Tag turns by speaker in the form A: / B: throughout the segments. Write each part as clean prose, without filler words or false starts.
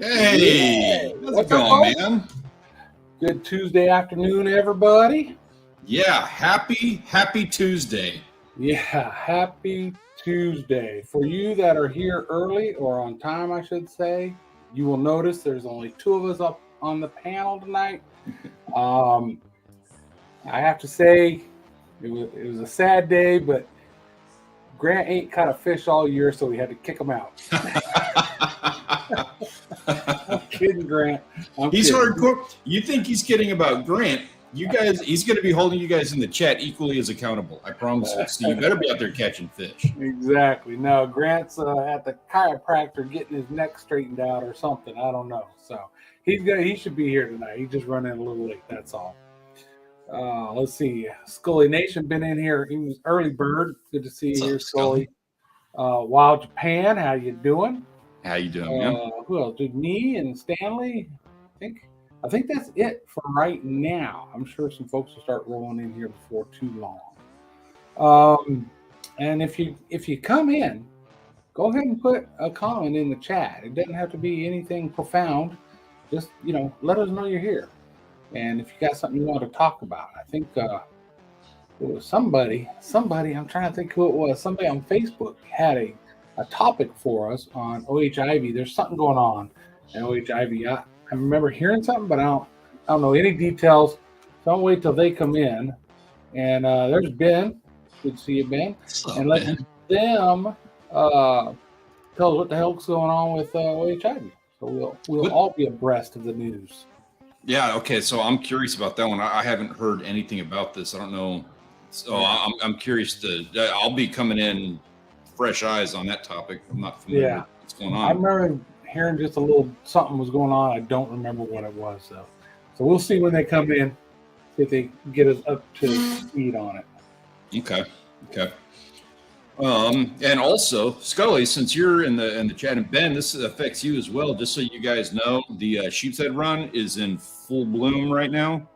A: Hey, how's it going, man?
B: Good Tuesday afternoon, everybody.
A: Yeah, happy Tuesday.
B: Yeah, happy Tuesday. For you that are here early or on time, I should say, you will notice there's only two of us up on the panel tonight. I have to say, it was a sad day, but Grant ain't caught a fish all year, so we had to kick him out. I'm kidding, Grant.
A: He's hardcore. You think he's kidding about Grant? You guys, he's going to be holding you guys in the chat equally as accountable. I promise you. So you better be out there catching fish.
B: Exactly. No, Grant's at the chiropractor getting his neck straightened out or something. I don't know. So he should be here tonight. He's just running a little late. That's all. Let's see. Scully Nation been in here. He was early bird. Good to see you here, Scully. Wild Japan, how you doing?
A: How you doing, man?
B: Who else? Did me and Stanley? I think that's it for right now. I'm sure some folks will start rolling in here before too long. And if you come in, go ahead and put a comment in the chat. It doesn't have to be anything profound. Just let us know you're here. And if you got something you want to talk about, I think it was somebody. I'm trying to think who it was. Somebody on Facebook had a topic for us on OHIV. There's something going on in OHIV. I remember hearing something, but I don't know any details. So I'll wait till they come in. And there's Ben. Good to see you, Ben. And let them tell us what the hell's going on with OHIV. So we'll all be abreast of the news.
A: Yeah. Okay. So I'm curious about that one. I haven't heard anything about this. I don't know. So I'm curious I'll be coming in fresh eyes on that topic. I'm not familiar with what's going on.
B: I remember hearing just a little something was going on. I don't remember what it was though. So we'll see when they come in, see if they get us up to speed on it.
A: Okay. And also, Scully, since you're in the chat, and Ben, this affects you as well. Just so you guys know, the Sheep's Head Run is in full bloom right now.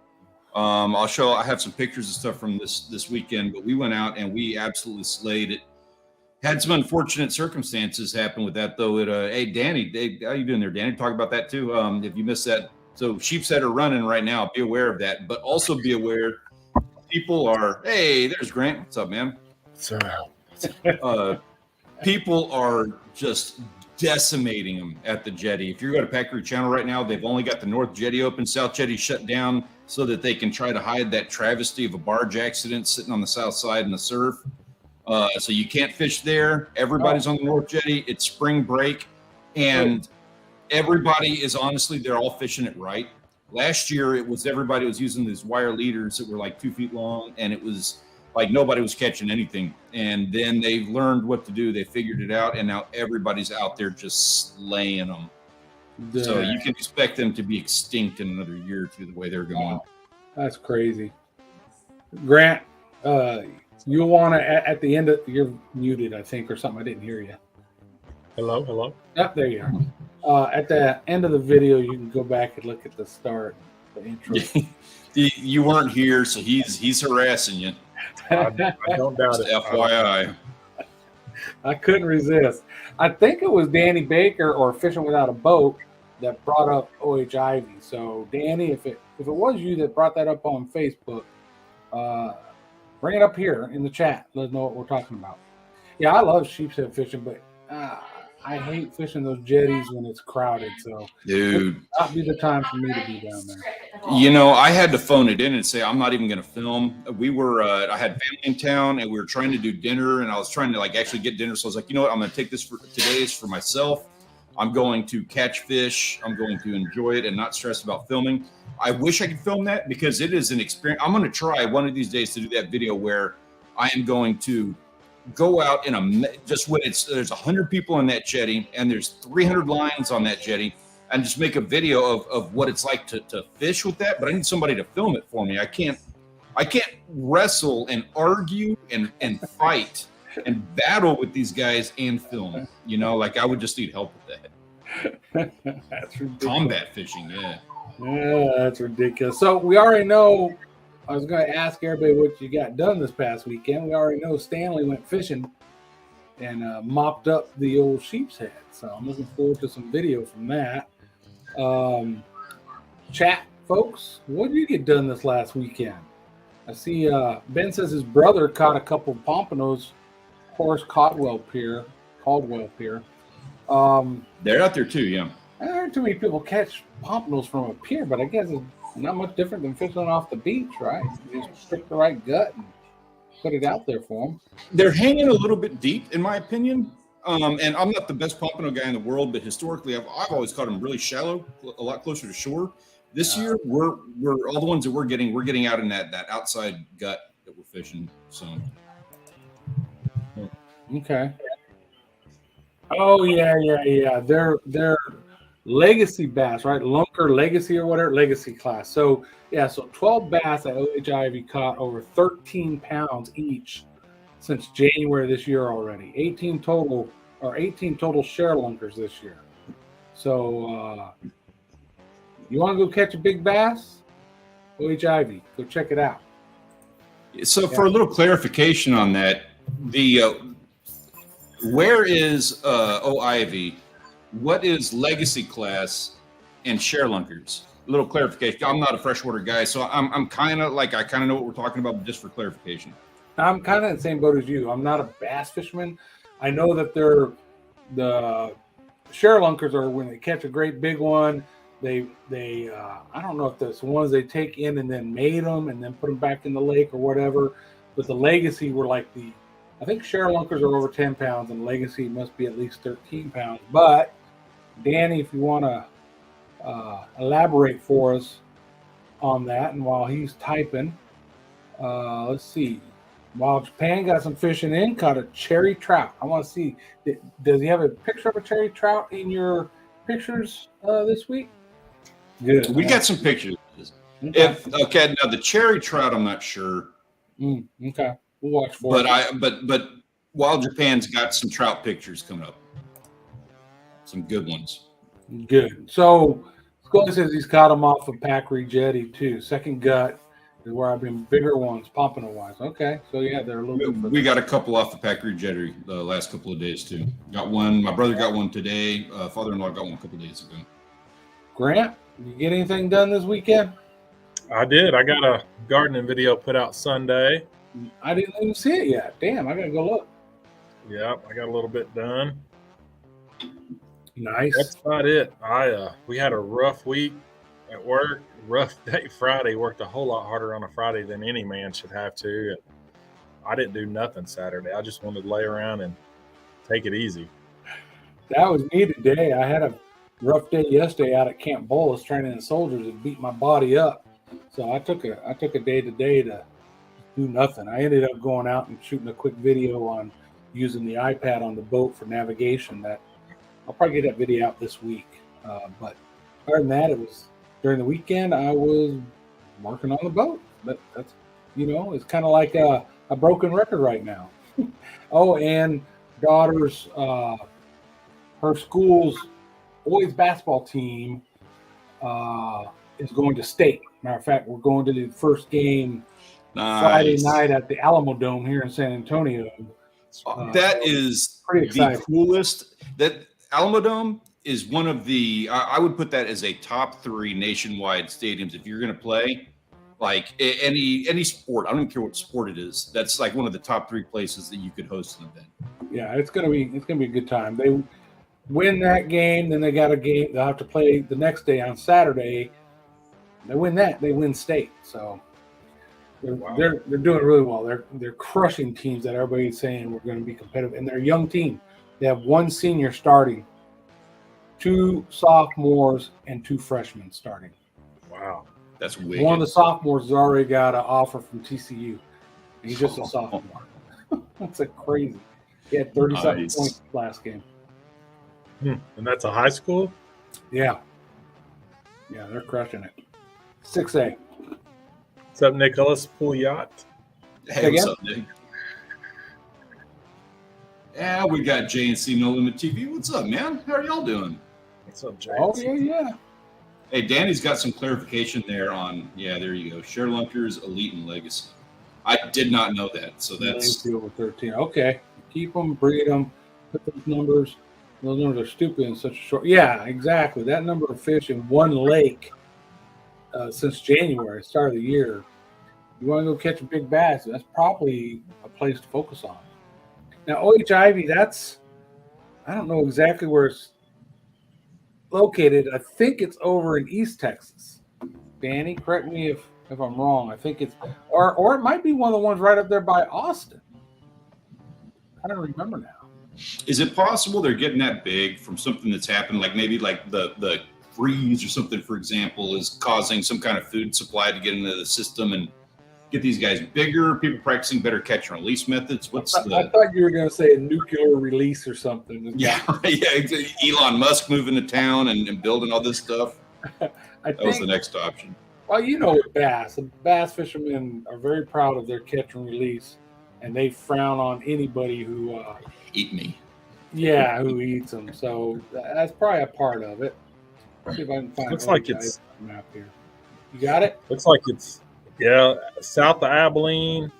A: I have some pictures and stuff from this weekend, but we went out and we absolutely slayed it. Had some unfortunate circumstances happen with that, though. Hey, Danny, how you doing there, Danny? Talk about that too. If you missed that, so Sheep's Head are running right now. Be aware of that, but also be aware people are. Hey, there's Grant. What's up, man? People are just decimating them at the jetty. If you go to Pack Crew Channel right now, they've only got the North Jetty open, South Jetty shut down, so that they can try to hide that travesty of a barge accident sitting on the south side in the surf. So you can't fish there. Everybody's on the North Jetty. It's spring break, and everybody is honestly, they're all fishing it right. Last year, everybody was using these wire leaders that were like 2 feet long, and it was like nobody was catching anything. And then they learned what to do. They figured it out, and now everybody's out there just slaying them. Yeah. So you can expect them to be extinct in another year or two the way they're going.
B: Wow. That's crazy. Grant, you want to, at the end of, you're muted, I think, or something. I didn't hear you.
C: Hello.
B: Yep, there you are. At the end of the video, you can go back and look at the start, the intro.
A: You weren't here, so he's harassing you.
C: I don't doubt it.
A: FYI.
B: I couldn't resist. I think it was Danny Baker or Fishing Without a Boat that brought up OHIV. So, Danny, if it was you that brought that up on Facebook, bring it up here in the chat. Let us know what we're talking about. Yeah, I love sheep's head fishing, but I hate fishing those jetties when it's crowded. So,
A: dude,
B: not be the time for me to be down there.
A: I had to phone it in and say I'm not even going to film. We were, I had family in town, and we were trying to do dinner, and I was trying to actually get dinner. So I was like, you know what? I'm going to take this for today is for myself. I'm going to catch fish. I'm going to enjoy it and not stress about filming. I wish I could film that because it is an experience. I'm going to try one of these days to do that video where I am going to go out in just when there's 100 people on that jetty and there's 300 lines on that jetty, and just make a video of what it's like to fish with that. But I need somebody to film it for me. I can't wrestle and argue and fight and battle with these guys and film. Like I would just need help with that.
B: That's ridiculous.
A: Combat fishing, yeah.
B: Yeah, that's ridiculous. So we already know. I was going to ask everybody what you got done this past weekend. We already know Stanley went fishing and mopped up the old sheep's head. So I'm looking forward to some video from that. Chat, folks, what did you get done this last weekend? I see Ben says his brother caught a couple of pompanos, Horace Caldwell Pier.
A: They're out there too, yeah.
B: I heard too many people catch pompanos from a pier, but I guess it's not much different than fishing off the beach, right? You just pick the right gut and put it out there for them.
A: They're hanging a little bit deep, in my opinion. And I'm not the best pompano guy in the world, but historically, I've always caught them really shallow, a lot closer to shore. This year, we're all the ones that we're getting out in that outside gut that we're fishing. So,
B: okay. Oh yeah. They're legacy bass, right? Lunker legacy or whatever, legacy class. So 12 bass that OHIV caught over 13 pounds each since January this year already. 18 total share lunkers this year. So you want to go catch a big bass? OHIV, go check it out.
A: So for a little clarification on that, where is OIV? What is legacy class and share lunkers? A little clarification. I'm not a freshwater guy, so I'm kind of like I kind of know what we're talking about, but just for clarification.
B: I'm kind of in the same boat as you. I'm not a bass fisherman. I know that the share lunkers are when they catch a great big one. They I don't know if that's the ones they take in and then mate them and then put them back in the lake or whatever. But the legacy were like I think share lunkers are over 10 pounds and legacy must be at least 13 pounds. But Danny, if you want to elaborate for us on that, and while he's typing, let's see. While Japan got some fishing in, caught a cherry trout. I want to see. Does he have a picture of a cherry trout in your pictures this week? Good.
A: We got some pictures.
B: Okay.
A: Now the cherry trout, I'm not sure.
B: Okay, we'll watch for it.
A: But Wild Japan's got some trout pictures coming up. Some good ones.
B: Good. So Scully says he's caught them off of Packery Jetty too. Second gut is where I've been bigger ones, pompano wise. Okay, so yeah, they're a little bit.
A: We got a couple off the Packery Jetty the last couple of days too. Got one. My brother got one today. Father-in-law got one a couple of days ago.
B: Grant, you get anything done this weekend?
C: I did. I got a gardening video put out Sunday.
B: I didn't even see it yet. Damn, I gotta go look.
C: Yep, I got a little bit done.
B: Nice.
C: That's about it. We had a rough week at work. Rough day Friday. Worked a whole lot harder on a Friday than any man should have to. And I didn't do nothing Saturday. I just wanted to lay around and take it easy.
B: That was me today. I had a rough day yesterday out at Camp Bolus training the soldiers and beat my body up. So I took a day today to do nothing. I ended up going out and shooting a quick video on using the iPad on the boat for navigation. That I'll probably get that video out this week. But other than that, it was during the weekend. I was working on the boat. That's it's kind of like a broken record right now. Oh, and daughter's her school's boys basketball team is going to state. Matter of fact, we're going to the first game Friday night at the Alamo Dome here in San Antonio.
A: That is
B: pretty exciting.
A: The coolest. That Alamo Dome is one of the. I would put that as a top 3 nationwide stadiums if you're going to play like any sport. I don't care what sport it is. That's like one of the top 3 places that you could host an event.
B: Yeah, it's gonna be a good time. They win that game, then they got a game. They'll have to play the next day on Saturday. They win that, they win state. So they're doing really well. They're crushing teams that everybody's saying we're going to be competitive, and they're a young team. They have 1 senior starting, 2 sophomores, and 2 freshmen starting.
C: Wow,
A: that's wicked.
B: One of the sophomores has already got an offer from TCU, He's just a sophomore. That's a crazy. He had 37 points last game.
C: And that's a high school?
B: Yeah. Yeah, they're crushing it. 6A.
C: What's up, Nicholas Pouliot?
A: Hey, what's up, Nick? Yeah, we got JNC No Limit TV. What's up, man? How are y'all doing?
C: What's up, JNC?
B: Oh, yeah.
A: Hey, Danny's got some clarification there on, there you go. Share Lunkers, Elite, and Legacy. I did not know that, so that's...
B: Over 13. Okay. Keep them, breed them, put those numbers. Those numbers are stupid in such a short... Yeah, exactly. That number of fish in one lake since January, start of the year. You want to go catch a big bass, that's probably a place to focus on. Now, OH Ivy, that's... I don't know exactly where it's located. I think it's over in East Texas. Danny, correct me if I'm wrong. I think it's... Or it might be one of the ones right up there by Austin. I don't remember now.
A: Is it possible they're getting that big from something that's happened, like maybe like the freeze or something, for example, is causing some kind of food supply to get into the system and get these guys bigger, people practicing better catch and release methods? I
B: thought you were going to say a nuclear release or something.
A: Yeah, Elon Musk moving to town and building all this stuff. That was the next option.
B: Well, you know, with bass fishermen are very proud of their catch and release, and they frown on anybody who
A: eat me.
B: Yeah, who eats them. So that's probably a part of it. Let's see if I can find.
C: Looks like it's
B: map here. You got it.
C: Looks like it's south of Abilene,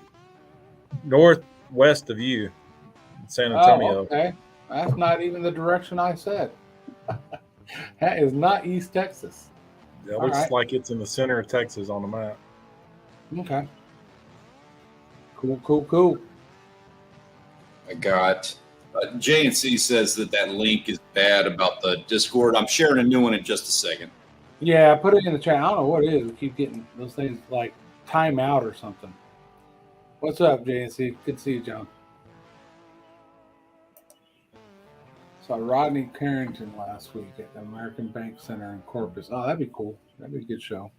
C: northwest of you, San Antonio.
B: Oh, okay, that's not even the direction I said. That is not East Texas.
C: Yeah, it looks like it's in the center of Texas on the map.
B: Okay. Cool.
A: I got JNC says that link is bad about the Discord. I'm sharing a new one in just a second.
B: Yeah, put it in the chat. I don't know what it is. We keep getting those things like timeout or something. What's up, JNC? Good to see you, John. Saw Rodney Carrington last week at the American Bank Center in Corpus. Oh, that'd be cool. That'd be a good show.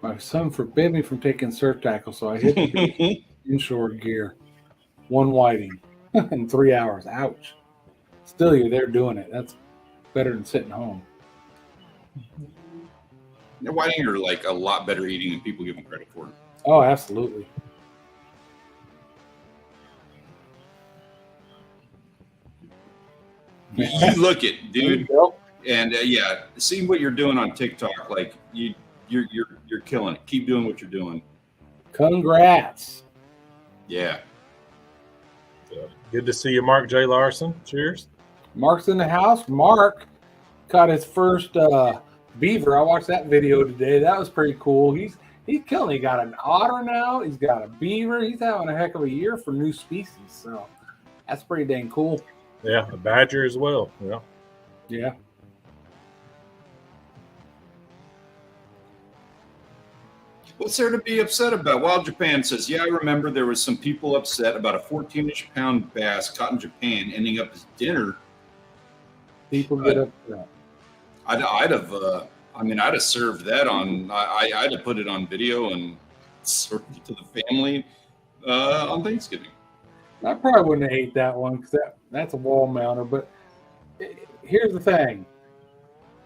B: My son forbid me from taking surf tackle, so I hit the inshore gear. One whiting in 3 hours. Ouch. Still, you're there doing it. That's better than sitting home.
A: Whiting are like a lot better eating than people give them credit for.
B: Oh, absolutely.
A: You look it, dude, and seeing what you're doing on TikTok, like you're killing it. Keep doing what you're doing.
B: Congrats.
A: Yeah.
C: Good to see you, Mark J. Larson. Cheers.
B: Mark's in the house. Mark caught his first beaver. I watched that video today. That was pretty cool. He's killing. He got an otter now. He's got a beaver. He's having a heck of a year for new species. So that's pretty dang cool.
C: Yeah, a badger as well.
B: Yeah.
A: What's there to be upset about? Wild Japan says, yeah, I remember there was some people upset about a 14-inch pound bass caught in Japan ending up as dinner.
B: People get upset.
A: I'd have served that on. I'd have put it on video and served it to the family on Thanksgiving.
B: I probably wouldn't have ate that one because that's a wall mounter. But here's the thing.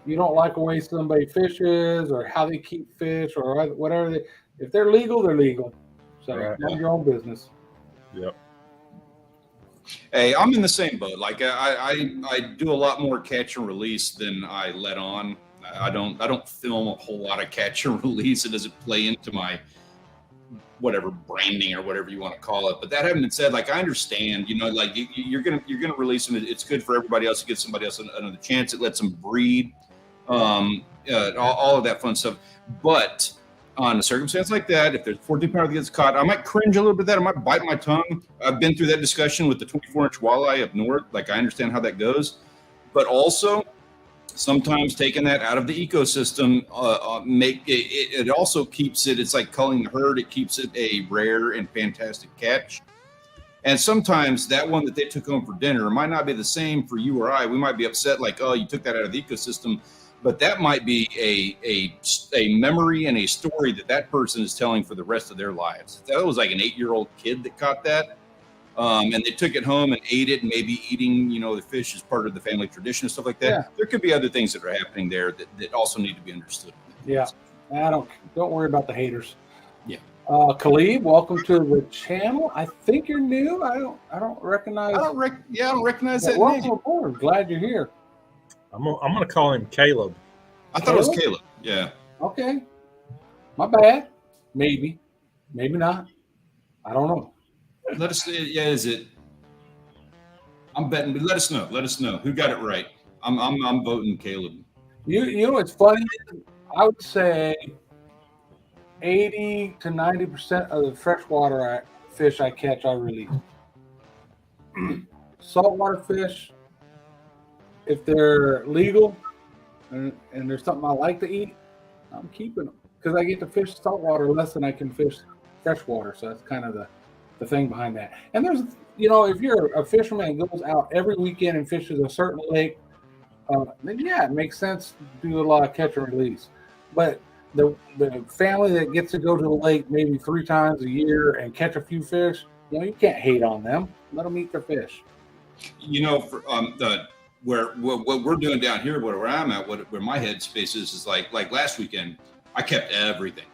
B: You don't like the way somebody fishes or how they keep fish or whatever. If they're legal, they're legal. So mind your own business.
C: Yep.
A: Hey, I'm in the same boat. Like I do a lot more catch and release than I let on. I don't film a whole lot of catch and release. It doesn't play into my whatever branding or whatever you want to call it. But that having been said, like I understand, like you're gonna release them. It's good for everybody else to give somebody else another chance. It lets them breed, all of that fun stuff. But on a circumstance like that, if there's 14 pounder that gets caught, I might cringe a little bit of that. I might bite my tongue. I've been through that discussion with the 24-inch walleye up north. Like I understand how that goes, but also sometimes taking that out of the ecosystem it also keeps it. It's like culling the herd. It keeps it a rare and fantastic catch. And sometimes that one that they took home for dinner might not be the same for you or I. We might be upset, like, oh, you took that out of the ecosystem. but that might be a memory and a story that person is telling for the rest of their lives. If that was like an 8-year-old kid that caught that, and they took it home and ate it, and maybe eating, the fish is part of the family tradition and stuff like that.
B: Yeah.
A: There could be other things that are happening there that also need to be understood.
B: Yeah. Don't worry about the haters.
A: Yeah.
B: Khalid, welcome to the channel. I think you're new. I don't recognize.
A: I don't recognize that
B: welcome
A: name.
B: aboard. Glad you're here.
C: I'm gonna call him Caleb.
A: I thought it was Caleb. Yeah.
B: Okay. My bad. Maybe not. I don't know.
A: Let us. Yeah, is it? I'm betting. But let us know. Let us know who got it right. I'm voting Caleb.
B: You know what's funny? I would say 80 to 90% of the freshwater fish I catch, I release. Saltwater fish, if they're legal and there's something I like to eat, I'm keeping them because I get to fish saltwater less than I can fish freshwater. So that's kind of the thing behind that. And there's, if you're a fisherman that goes out every weekend and fishes a certain lake, then yeah, it makes sense to do a lot of catch and release. But the family that gets to go to the lake maybe 3 times a year and catch a few fish, you can't hate on them. Let them eat their fish.
A: For what we're doing down here, where I'm at, where my headspace is like last weekend, I kept everything.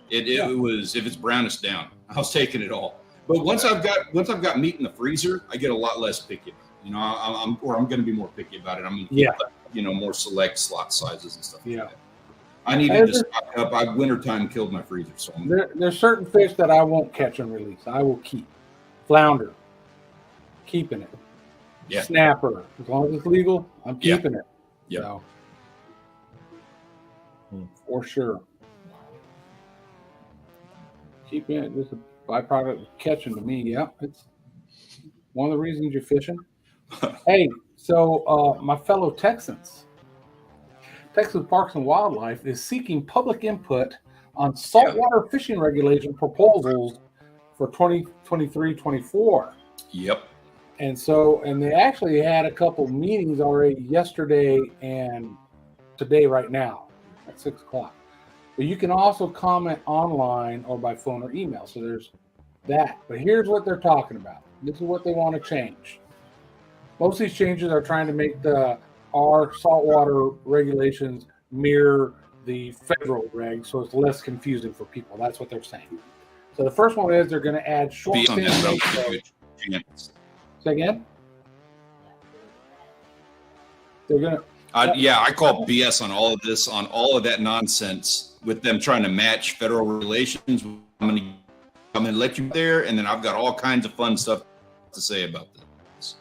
A: It was, if it's brown, it's down. I was taking it all. But once I've got meat in the freezer, I get a lot less picky. I'm going to be more picky about it. I'm going to keep, more select slot sizes and stuff.
B: Yeah.
A: Like that. I needed to stock up. Wintertime killed my freezer. So
B: there's certain fish that I won't catch and release. I will keep. Flounder, keeping it.
A: Yeah.
B: Snapper, as long as it's legal, I'm keeping it.
A: Yeah.
B: So, for sure. Keeping it just a byproduct of catching to me. Yeah, it's one of the reasons you're fishing. Hey, so my fellow Texans, Texas Parks and Wildlife is seeking public input on saltwater fishing regulation proposals for 2023-24.
A: Yep.
B: And they actually had a couple meetings already yesterday and today right now at 6:00. But you can also comment online or by phone or email. So there's that. But here's what they're talking about. This is what they want to change. Most of these changes are trying to make our saltwater regulations mirror the federal regs, so it's less confusing for people. That's what they're saying. So the first one is they're going to add short fin. Say again? They're going to.
A: I call BS on all of this, on all of that nonsense with them trying to match federal regulations. I'm going to let you there, and then I've got all kinds of fun stuff to say about this.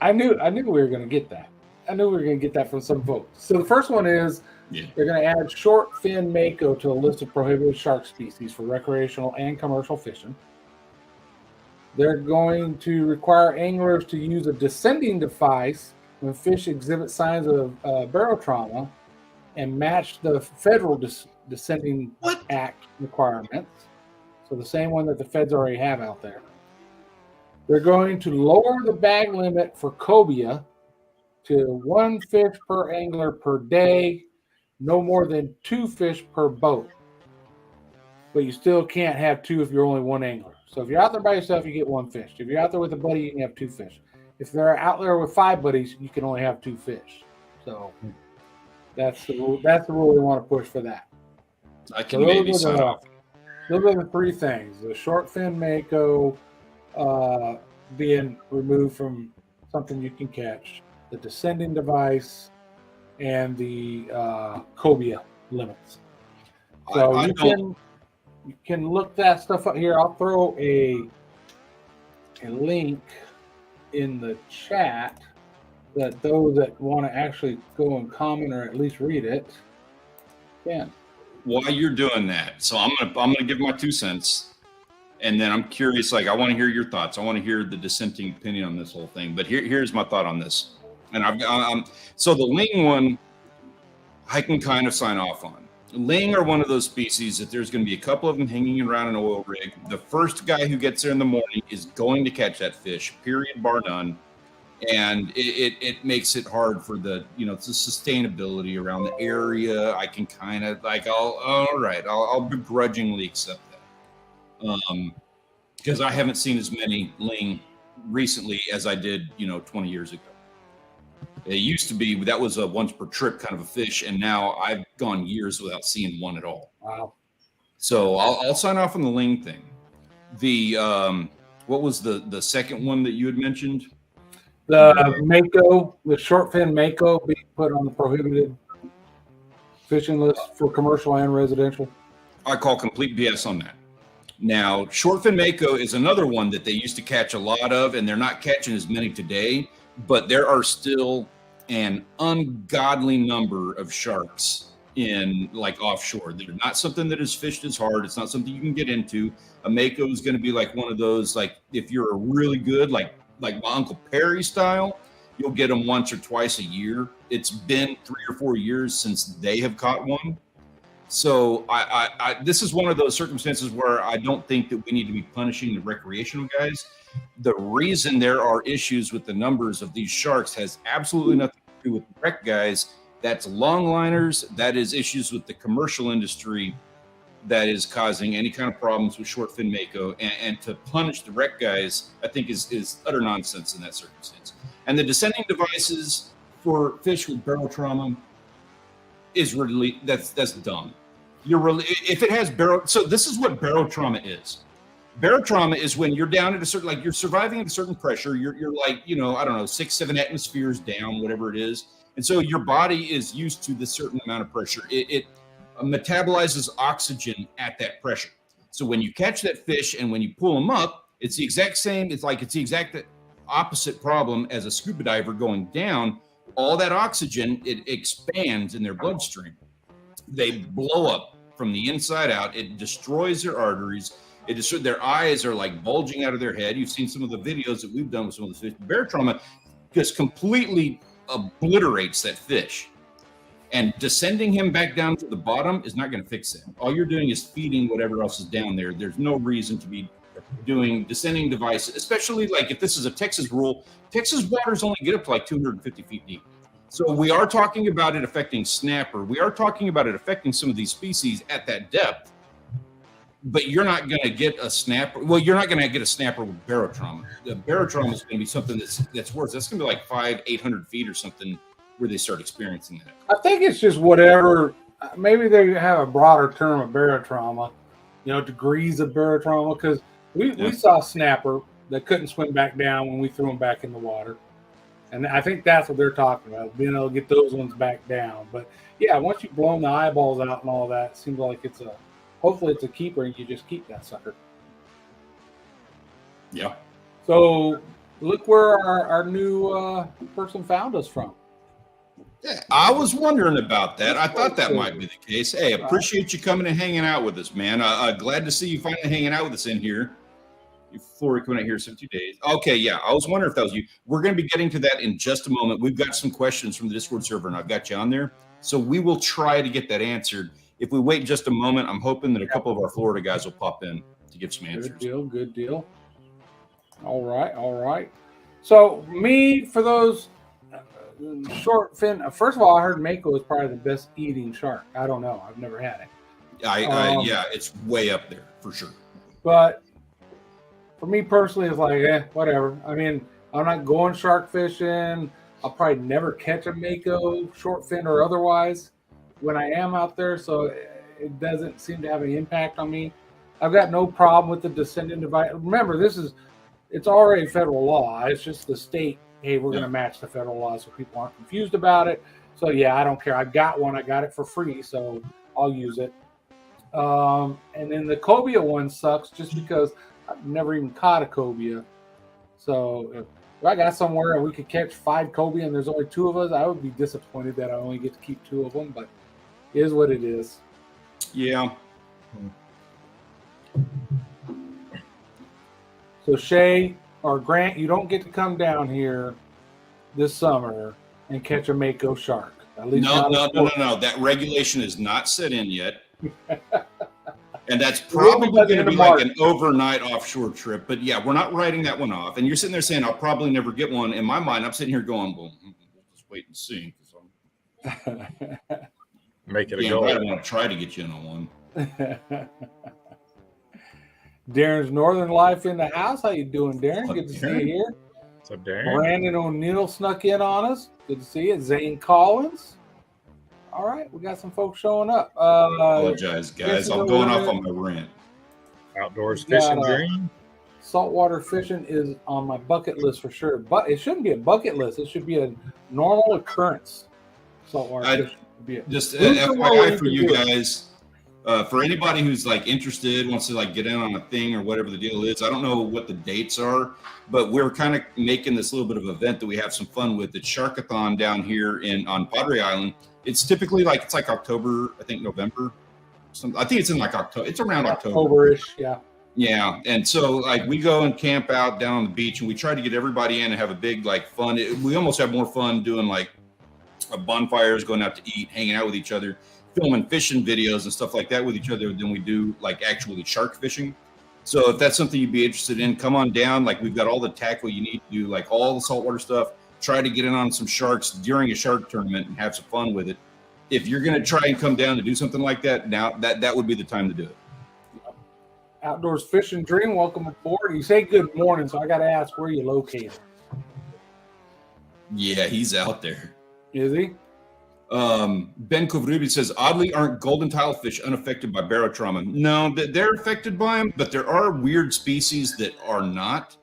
B: I knew we were going to get that. I knew we were going to get that from some folks. So the first one is they're going to add short fin mako to a list of prohibited shark species for recreational and commercial fishing. They're going to require anglers to use a descending device when fish exhibit signs of barotrauma and match the federal descending act requirements. So the same one that the feds already have out there. They're going to lower the bag limit for cobia to 1 fish per angler per day, no more than 2 fish per boat. But you still can't have 2 if you're only 1 angler. So if you're out there by yourself, you get 1 fish. If you're out there with a buddy, you can have 2 fish. If they're out there with 5 buddies, you can only have 2 fish. So that's the rule. That's the rule we want to push for that.
A: I can maybe sign off.
B: Those are the 3 things: the short fin mako being removed from something you can catch, the descending device, and the cobia limits. So you can look that stuff up here. I'll throw a link in the chat that those that want to actually go and comment or at least read it can.
A: While you're doing that, so I'm gonna give my 2 cents, and then I'm curious. I want to hear your thoughts. I want to hear the dissenting opinion on this whole thing. But here's my thought on this. And so the ling one, I can kind of sign off on. Ling are one of those species that there's going to be a couple of them hanging around an oil rig. The first guy who gets there in the morning is going to catch that fish, period, bar none. and it makes it hard for the it's the sustainability around the area. I can kind of like I'll begrudgingly accept that, because I haven't seen as many ling recently as I did 20 years ago. It used to be that was a once per trip kind of a fish, and now I've gone years without seeing one at all.
B: Wow.
A: So I'll sign off on the ling thing. The what was the second one that you had mentioned?
B: The mako, the short fin mako, being put on the prohibited fishing list for commercial and residential.
A: I call complete BS on that. Now, short fin mako is another one that they used to catch a lot of, and they're not catching as many today, but there are still an ungodly number of sharks in like offshore. They're not something that is fished as hard. It's not something you can get into. A mako is going to be like one of those, like if you're a really good, like my Uncle Perry style, you'll get them once or twice a year. It's been 3 or 4 years since they have caught one. So I this is one of those circumstances where I don't think that we need to be punishing the recreational guys. The reason there are issues with the numbers of these sharks has absolutely nothing to do with the rec guys. That's longliners. That is issues with the commercial industry that is causing any kind of problems with short fin mako. And to punish the rec guys, I think is utter nonsense in that circumstance. And the descending devices for fish with barrel trauma is really that's dumb. You're really, if it has barrel, so this is what barrel trauma is. Barrel trauma is when you're down at a certain, like you're surviving at a certain pressure. You're like, I don't know, 6-7 atmospheres down, whatever it is. And so your body is used to this certain amount of pressure. It metabolizes oxygen at that pressure. So when you catch that fish and when you pull them up, it's the exact same. It's the exact opposite problem as a scuba diver going down. All that oxygen, it expands in their bloodstream. They blow up from the inside out. It destroys their arteries. Their eyes are like bulging out of their head. You've seen some of the videos that we've done with some of the fish. Bear trauma just completely obliterates that fish. And descending him back down to the bottom is not going to fix it. All you're doing is feeding whatever else is down there. There's no reason to be doing descending devices, especially like if this is a Texas rule. Texas waters only get up to like 250 feet deep. So we are talking about it affecting snapper. We are talking about it affecting some of these species at that depth. But you're not going to get a snapper. Well, you're not going to get a snapper with barotrauma. The barotrauma is going to be something that's worse. That's going to be like 500-800 feet or something where they start experiencing that.
B: I think it's just whatever. Maybe they have a broader term of barotrauma, degrees of barotrauma, because we saw snapper that couldn't swim back down when we threw them back in the water. And I think that's what they're talking about, being able to get those ones back down. But yeah, once you've blown the eyeballs out and all that, it seems like hopefully it's a keeper and you just keep that sucker.
A: Yeah.
B: So look where our new person found us from.
A: Yeah, I was wondering about that. I thought that might be the case. Hey, appreciate you coming and hanging out with us, man. Glad to see you finally hanging out with us in here. Before coming out here 72 days. Okay, yeah. I was wondering if that was you. We're going to be getting to that in just a moment. We've got some questions from the Discord server, and I've got you on there. So we will try to get that answered. If we wait just a moment, I'm hoping that a couple of our Florida guys will pop in to give some answers.
B: Good deal. All right. So for those short fin, first of all, I heard mako is probably the best eating shark. I don't know. I've never had it.
A: Yeah, it's way up there for sure.
B: But for me personally, it's like, whatever. I mean, I'm not going shark fishing. I'll probably never catch a mako, short fin or otherwise, when I am out there. So it doesn't seem to have any impact on me. I've got no problem with the descending device. Remember, it's already federal law. It's just the state, hey, we're going to match the federal law so people aren't confused about it. So yeah, I don't care. I got one. I got it for free, so I'll use it. And then the cobia one sucks just because I've never even caught a cobia. So if I got somewhere and we could catch 5 cobia and there's only 2 of us, I would be disappointed that I only get to keep 2 of them, but it is what it is.
A: Yeah.
B: So Shay or Grant, you don't get to come down here this summer and catch a mako shark. At least
A: no. That regulation is not set in yet. And that's
B: We'll
A: probably
B: be by the
A: going to
B: end of
A: be like
B: March.
A: an overnight offshore trip. But yeah, we're not writing that one off. And you're sitting there saying, I'll probably never get one. In my mind, I'm sitting here going, well, we'll just wait and see.
C: Make it a
A: Yeah,
C: goal.
A: I don't want to try to get you in on one.
B: Darren's Northern Life in the house. How you doing, Darren? Good to see you here.
C: What's up, Darren?
B: Brandon O'Neill snuck in on us. Good to see you. Zane Collins. All right, we got some folks showing up.
A: Apologize, guys. I'm going off on my rant.
C: Outdoors
B: We got,
C: fishing dream.
B: Saltwater fishing is on my bucket list for sure, but it shouldn't be a bucket list. It should be a normal occurrence. Saltwater fishing should be it.
A: Just
B: Move somewhere where
A: FYI for
B: can
A: you
B: do it.
A: guys, for anybody who's like interested, wants to like get in on a thing or whatever the deal is. I don't know what the dates are, but we're kind of making this little bit of event that we have some fun with. It's Sharkathon down here on Padre Island. It's typically it's like October, I think November. I think it's in like October. It's around October.
B: October-ish, yeah.
A: Yeah, and so like we go and camp out down on the beach, and we try to get everybody in and have a big fun. We almost have more fun doing like bonfires, going out to eat, hanging out with each other, filming fishing videos and stuff like that with each other than we do like actually shark fishing. So if that's something you'd be interested in, come on down. Like we've got all the tackle you need to do, like all the saltwater stuff. Try to get in on some sharks during a shark tournament and have some fun with it. If you're going to try and come down to do something like that, now that would be the time to do it.
B: Outdoors Fishing Dream, welcome aboard. You say good morning, so I got to ask, where are you located?
A: Yeah, he's out there.
B: Is he?
A: Ben Kovrubi says, oddly, aren't golden tilefish unaffected by barotrauma? No, they're affected by them, but there are weird species that are not.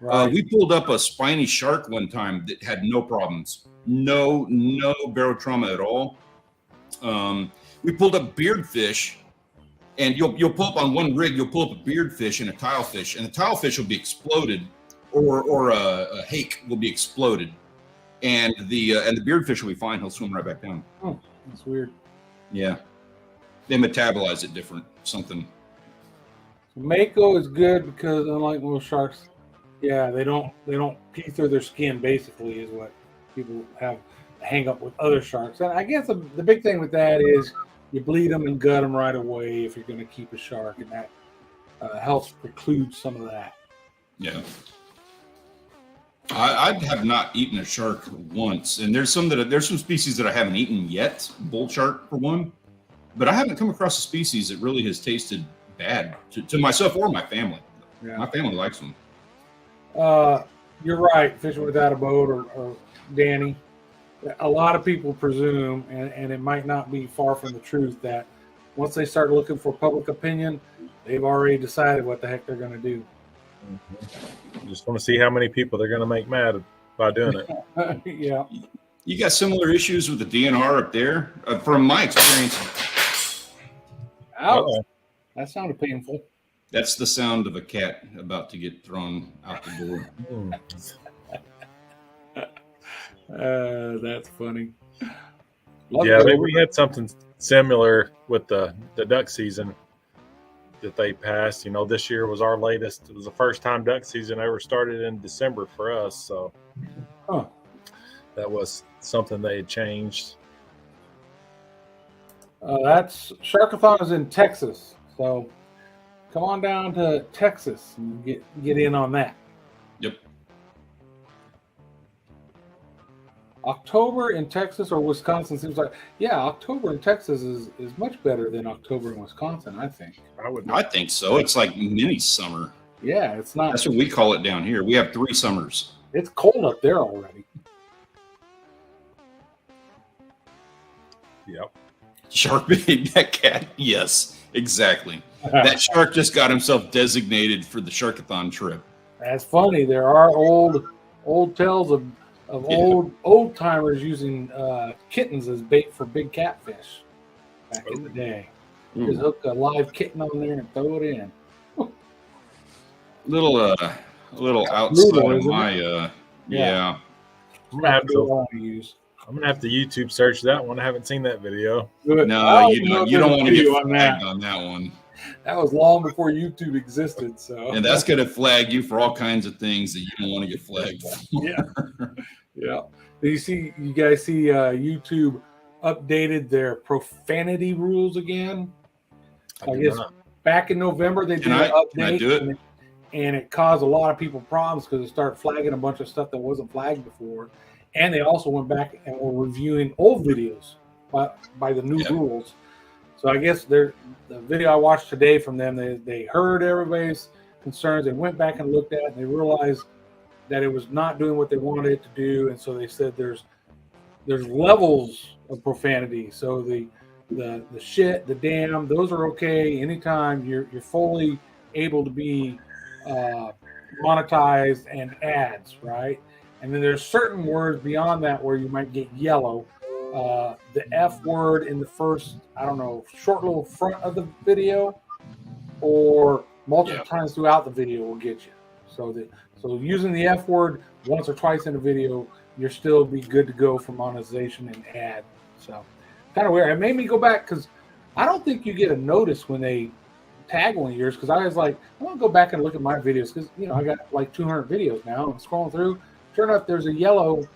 B: Right.
A: We pulled up a spiny shark one time that had no problems. No barotrauma at all. We pulled up beardfish, and you'll pull up on one rig, you'll pull up a beardfish and a tilefish, and the tilefish will be exploded, or a hake will be exploded. And the beardfish will be fine. He'll swim right back down.
B: Oh, that's weird.
A: Yeah, they metabolize it different. Something.
B: Mako is good because unlike most sharks, yeah, they don't pee through their skin. Basically, is what people have to hang up with other sharks. And I guess the big thing with that is you bleed them and gut them right away if you're going to keep a shark, and that helps preclude some of that.
A: Yeah. I have not eaten a shark once, and there's some species that I haven't eaten yet. Bull shark for one, but I haven't come across a species that really has tasted bad to myself or my family.
B: Yeah.
A: My family likes them.
B: You're right. Fishing without a boat or Danny. A lot of people presume, and it might not be far from the truth, that once they start looking for public opinion, they've already decided what the heck they're going to do.
C: Just want to see how many people they're going to make mad by doing it.
B: Yeah.
A: You got similar issues with the DNR up there? From my experience.
B: Ouch. That sounded painful.
A: That's the sound of a cat about to get thrown out the door.
B: That's funny.
C: Yeah, we had something similar with the duck season that they passed. This year was our latest. It was the first time duck season ever started in December for us. So that was something they had changed.
B: That's Sharkathon is in Texas. So come on down to Texas and get in on that.
A: Yep.
B: October in Texas or Wisconsin seems like, October in Texas is much better than October in Wisconsin, I think.
A: I think so. It's like mini summer.
B: Yeah, it's not.
A: That's what we call it down here. We have 3 summers.
B: It's cold up there already.
C: Yep.
A: Shark bait that cat. Yes, exactly. That shark just got himself designated for the Sharkathon trip.
B: That's funny. There are old tales of old timers using kittens as bait for big catfish back in the day. Just hook a live kitten on there and throw it in.
A: Little outside of my yeah.
C: I'm gonna have to YouTube search that one. I haven't seen that video.
A: No, you don't want to get flagged on that one.
B: That was long before YouTube existed, so.
A: And that's going to flag you for all kinds of things that you don't want to get flagged for.
B: Yeah. You guys see YouTube updated their profanity rules again? I guess back in November they did
A: Can I
B: update,
A: do it?
B: and it caused a lot of people problems because it started flagging a bunch of stuff that wasn't flagged before. And they also went back and were reviewing old videos by the new rules. So I guess the video I watched today from them, they heard everybody's concerns. They went back and looked at it, and they realized that it was not doing what they wanted it to do. And so they said there's levels of profanity. So the shit, the damn, those are okay anytime you're fully able to be monetized and ads, right? And then there's certain words beyond that where you might get yellow. The F word in the first, I don't know, short little front of the video, or multiple times throughout the video will get you. So using the F word once or twice in a video, you're still be good to go for monetization and ad. So kind of weird. It made me go back because I don't think you get a notice when they tag one of yours, because I was like, I want to go back and look at my videos because I got like 200 videos now. I'm scrolling through. Sure enough, there's a yellow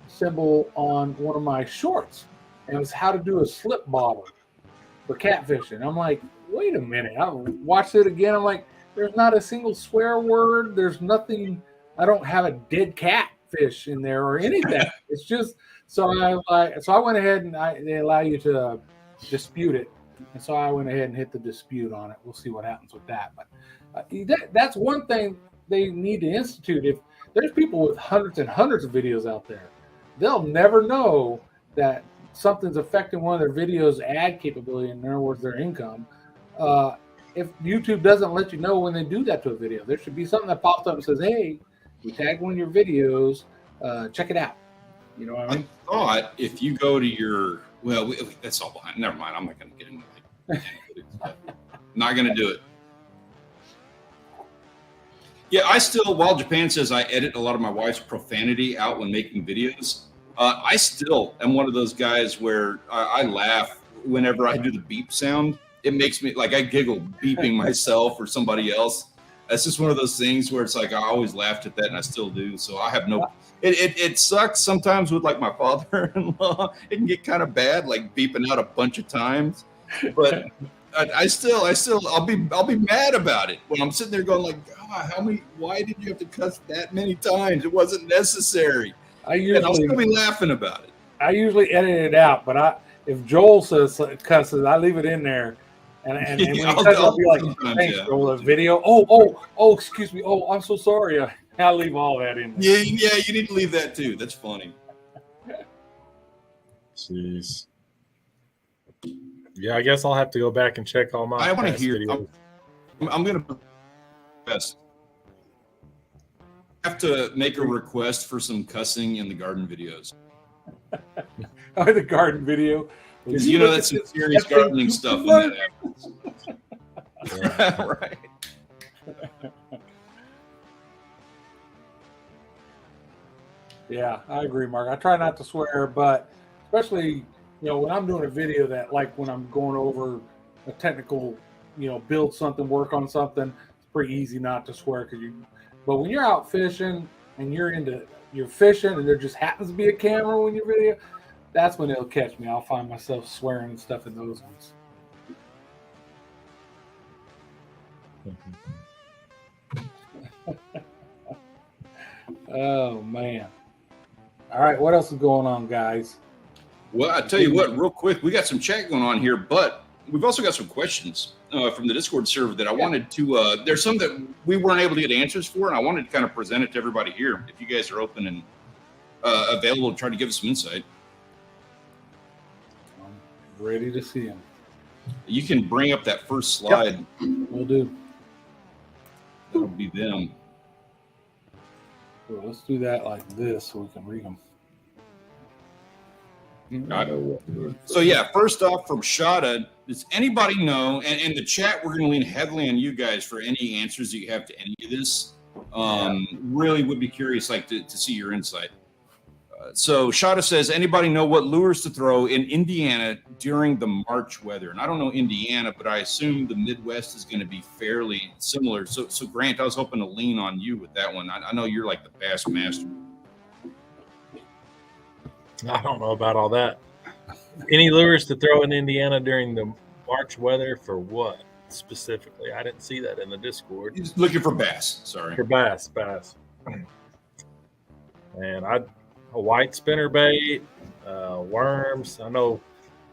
B: symbol on one of my shorts, and it was how to do a slip bobber for catfishing. I'm like, wait a minute. I watched it again. I'm like, there's not a single swear word. There's nothing. I don't have a dead catfish in there or anything. It's just so I went ahead and they allow you to dispute it, and so I went ahead and hit the dispute on it. We'll see what happens with that. But that's one thing they need to institute. If there's people with hundreds and hundreds of videos out there, they'll never know that something's affecting one of their videos' ad capability, in other words, their income. If YouTube doesn't let you know when they do that to a video, there should be something that pops up and says, hey, we tagged one of your videos, check it out. You know what I mean?
A: I thought if you go to your, that's all behind. Never mind. I'm not going to get into it. Not going to do it. Yeah, I still, while Japan says I edit a lot of my wife's profanity out when making videos, I still am one of those guys where I laugh whenever I do the beep sound. It makes me, like, I giggle beeping myself or somebody else. That's just one of those things where it's like I always laughed at that, and I still do. So I have no, it sucks sometimes with, like, my father-in-law. It can get kind of bad, like beeping out a bunch of times. But I'll be mad about it when I'm sitting there going like, God, why did you have to cuss that many times? It wasn't necessary. And I'll still be laughing about it.
B: I usually edit it out, but if Joel says cusses, I leave it in there. And when he says, I'll be like, thanks, Joel, the video. Oh, excuse me. Oh, I'm so sorry. I'll leave all that in there.
A: Yeah, you need to leave that too. That's funny.
C: Jeez. Yeah, I guess I'll have to go back and check all my.
A: I want to hear. I'm going to best. I have to make a request for some cussing in the garden videos.
B: The garden video.
A: Because that's some serious gardening stuff when that happens. Right.
B: Yeah, I agree, Mark. I try not to swear, but especially when I'm doing a video that, like, when I'm going over a technical, build something, work on something, it's pretty easy not to swear. But when you're out fishing and you're fishing and there just happens to be a camera when you're video, that's when it'll catch me. I'll find myself swearing and stuff in those ones. Oh, man. All right, what else is going on, guys?
A: Well, I tell you what, real quick, we got some chat going on here, but we've also got some questions from the Discord server that I wanted to. There's some that we weren't able to get answers for, and I wanted to kind of present it to everybody here. If you guys are open and available to try to give us some insight,
B: I'm ready to see them.
A: You can bring up that first slide.
B: Yep. We'll do.
A: That'll be them.
B: So let's do that like this so we can read them.
A: So yeah, first off from Shada, does anybody know, and in the chat we're going to lean heavily on you guys for any answers that you have to any of this. Really would be curious to see your insight. So Shada says, anybody know what lures to throw in Indiana during the March weather? And I don't know Indiana, but I assume the Midwest is going to be fairly similar. So Grant, I was hoping to lean on you with that one. I know you're like the bass master.
C: I don't know about all that. Any lures to throw in Indiana during the March weather for what? specifically? I didn't see that in the Discord.
A: He's looking for bass. Sorry.
C: For bass. And a white spinnerbait, worms. I know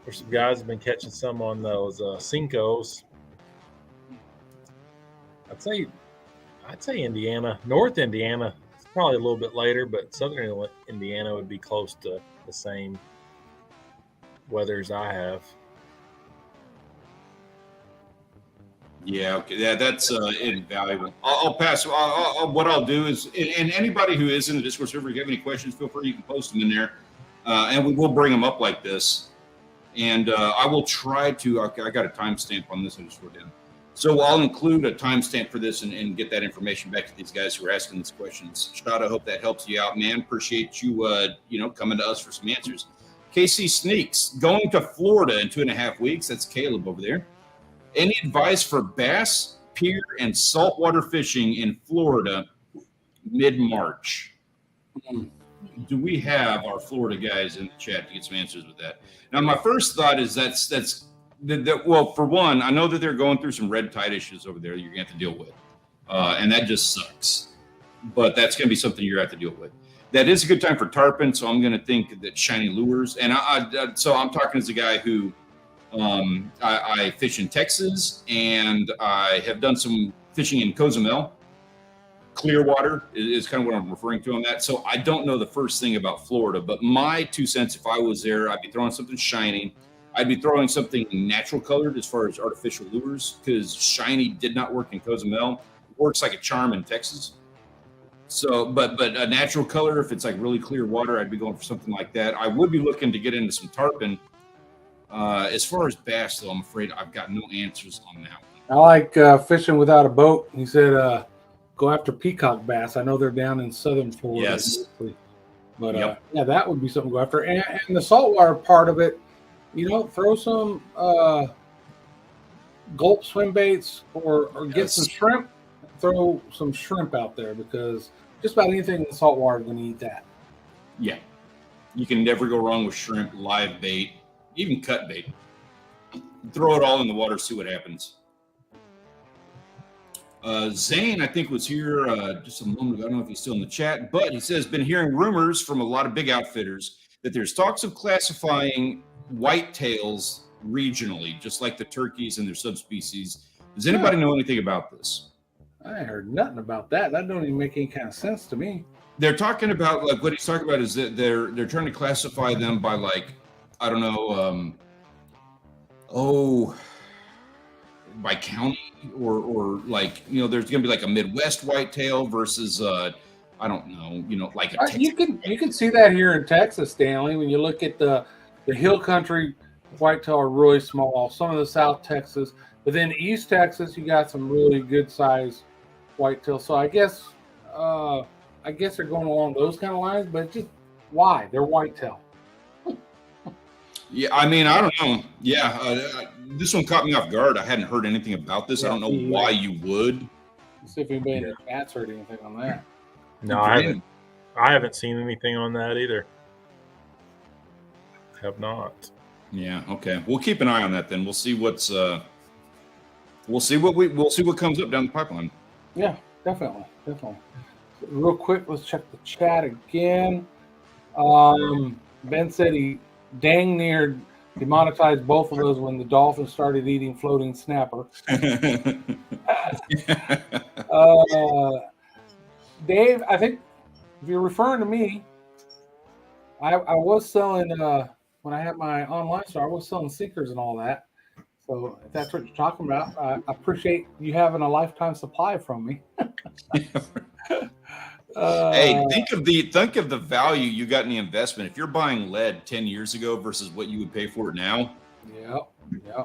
C: there's some guys have been catching some on those Cincos. I'd say Indiana, North Indiana. It's probably a little bit later, but Southern Indiana would be close to the same weathers I have.
A: Yeah, okay. Yeah, that's invaluable. I'll pass. What I'll do is, and anybody who is in the Discord server, if you have any questions, feel free. You can post them in there, and we will bring them up like this. And I will try to. I got a timestamp on this. I just wrote down. So I'll include a timestamp for this and get that information back to these guys who are asking these questions. Shad, I hope that helps you out, man. Appreciate you, coming to us for some answers. KC Sneaks going to Florida in 2.5 weeks. That's Caleb over there. Any advice for bass, pier, and saltwater fishing in Florida mid-March? Do we have our Florida guys in the chat to get some answers with that? Now, my first thought is well, for one, I know that they're going through some red tide issues over there you're going to have to deal with, and that just sucks. But that's going to be something you're going to have to deal with. That is a good time for tarpon, so I'm going to think that shiny lures. And so I'm talking as a guy who I fish in Texas, and I have done some fishing in Cozumel. Clearwater is kind of what I'm referring to on that. So I don't know the first thing about Florida, but my 2 cents, if I was there, I'd be throwing something shiny. I'd be throwing something natural colored as far as artificial lures, because shiny did not work in Cozumel. It works like a charm in Texas. So, but a natural color, if it's like really clear water, I'd be going for something like that. I would be looking to get into some tarpon. As far as bass, though, I'm afraid I've got no answers on that one.
B: I like fishing without a boat. He said, go after peacock bass. I know they're down in southern Florida.
A: Yes.
B: Mostly. But yeah, that would be something to go after. And the saltwater part of it, throw some gulp swim baits or get some shrimp. Throw some shrimp out there, because just about anything in the saltwater is going to eat that.
A: Yeah. You can never go wrong with shrimp, live bait, even cut bait. Throw it all in the water, see what happens. Zane, I think, was here just a moment ago. I don't know if he's still in the chat, but he says, been hearing rumors from a lot of big outfitters that there's talks of classifying whitetails regionally, just like the turkeys and their subspecies. Does anybody know anything about this?
B: I heard nothing about that. That don't even make any kind of sense to me.
A: They're talking about, like, what he's talking about is that they're trying to classify them by, like, I don't know, by county or like, there's going to be like a Midwest whitetail versus I don't know, like a Texas.
B: You can see that here in Texas, Stanley. When you look at the hill country whitetail are really small. Some of the South Texas, but then East Texas, you got some really good size whitetail. So I guess they're going along those kind of lines, but just why? They're whitetail.
A: Yeah, I mean, I don't know. Yeah, this one caught me off guard. I hadn't heard anything about this. I don't know why you would.
B: Let's see if anybody in the chat's heard anything on that.
C: No, I haven't seen anything on that either. Have not.
A: Yeah. Okay. We'll keep an eye on that then. We'll see what's. We'll see what comes up down the pipeline.
B: Yeah, definitely. Real quick, let's check the chat again. Ben said he dang near demonetized both of those when the dolphins started eating floating snapper. Dave, I think if you're referring to me, I was selling when I had my online store, I was selling sinkers and all that. So if that's what you're talking about, I appreciate you having a lifetime supply from me.
A: Hey, think of the value you got in the investment. If you're buying lead 10 years ago versus what you would pay for it now.
B: Yeah.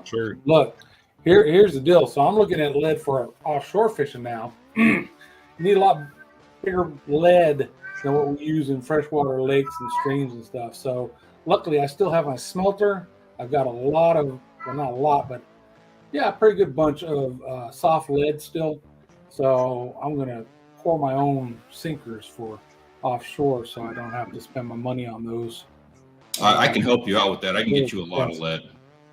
A: Sure.
B: Look, here's the deal. So I'm looking at lead for offshore fishing now. You need a lot bigger lead than what we use in freshwater lakes and streams and stuff. So luckily I still have my smelter. I've got a lot of, well, not a lot, but yeah, a pretty good bunch of soft lead still. So I'm going to pour my own sinkers for offshore so I don't have to spend my money on those.
A: I can help you out with that. I can get you a lot of lead.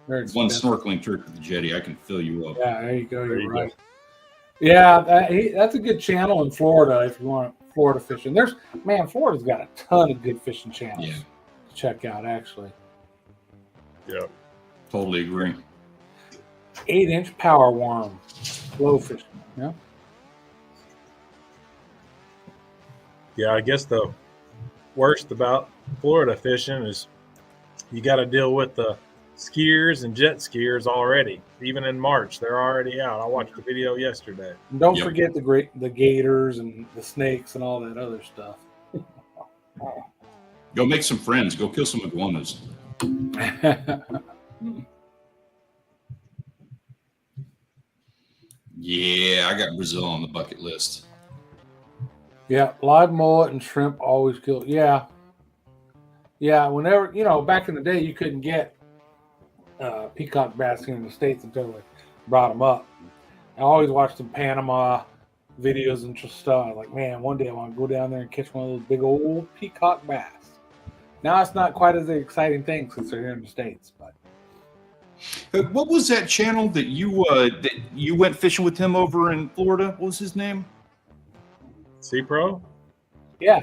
B: Very
A: One
B: expensive.
A: snorkeling trip to the jetty, I can fill you up.
B: Yeah, there you go.
C: There
B: You're
C: you
B: right. Yeah, that's a good channel in Florida if you want Florida fishing. Florida's got a ton of good fishing channels
A: Yeah.
B: to check out, actually.
C: Yeah.
A: Totally agree.
B: 8-inch power worm, flow fishing. Yeah.
C: Yeah, I guess the worst about Florida fishing is you got to deal with the skiers and jet skiers already. Even in March, they're already out. I watched the video yesterday.
B: And don't
A: Yep.
B: forget the gators and the snakes and all that other stuff.
A: Go make some friends. Go kill some iguanas. Yeah, I got Brazil on the bucket list.
B: Yeah, live mullet and shrimp always kill. Yeah. Yeah, whenever, back in the day, you couldn't get peacock bass here in the States until they brought them up. I always watched some Panama videos and just stuff. Like, man, one day I want to go down there and catch one of those big old peacock bass. Now it's not quite as an exciting thing since they're here in the States, but
A: What was that channel that you went fishing with him over in Florida? What was his name?
C: Sea Pro?
B: yeah.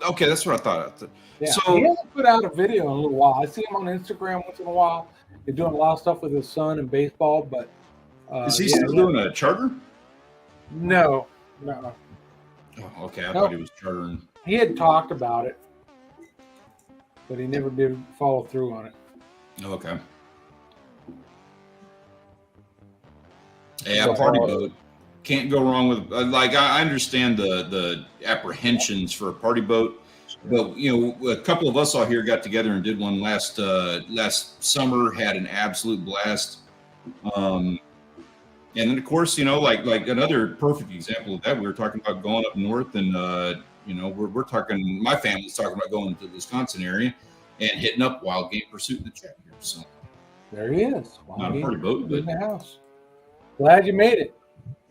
A: Okay, that's what I thought.
B: Yeah,
A: So-
B: he hasn't put out a video in a little while. I see him on Instagram once in a while. He's doing a lot of stuff with his son and baseball, but
A: Is he still doing a charter?
B: No.
A: Oh, okay, I
B: No.
A: thought he was chartering.
B: He had talked about it, but he never did follow through on it.
A: Okay. Yeah,
B: So-
A: party boat. Can't go wrong with I understand the apprehensions for a party boat, but a couple of us all here got together and did one last summer. Had an absolute blast. And then of course like another perfect example of that, we were talking about going up north, and we're talking. My family's talking about going to the Wisconsin area and hitting up Wild Game Pursuit in the chat here. So
B: There he is.
A: not a party boat, but
B: in the house. Glad you made it.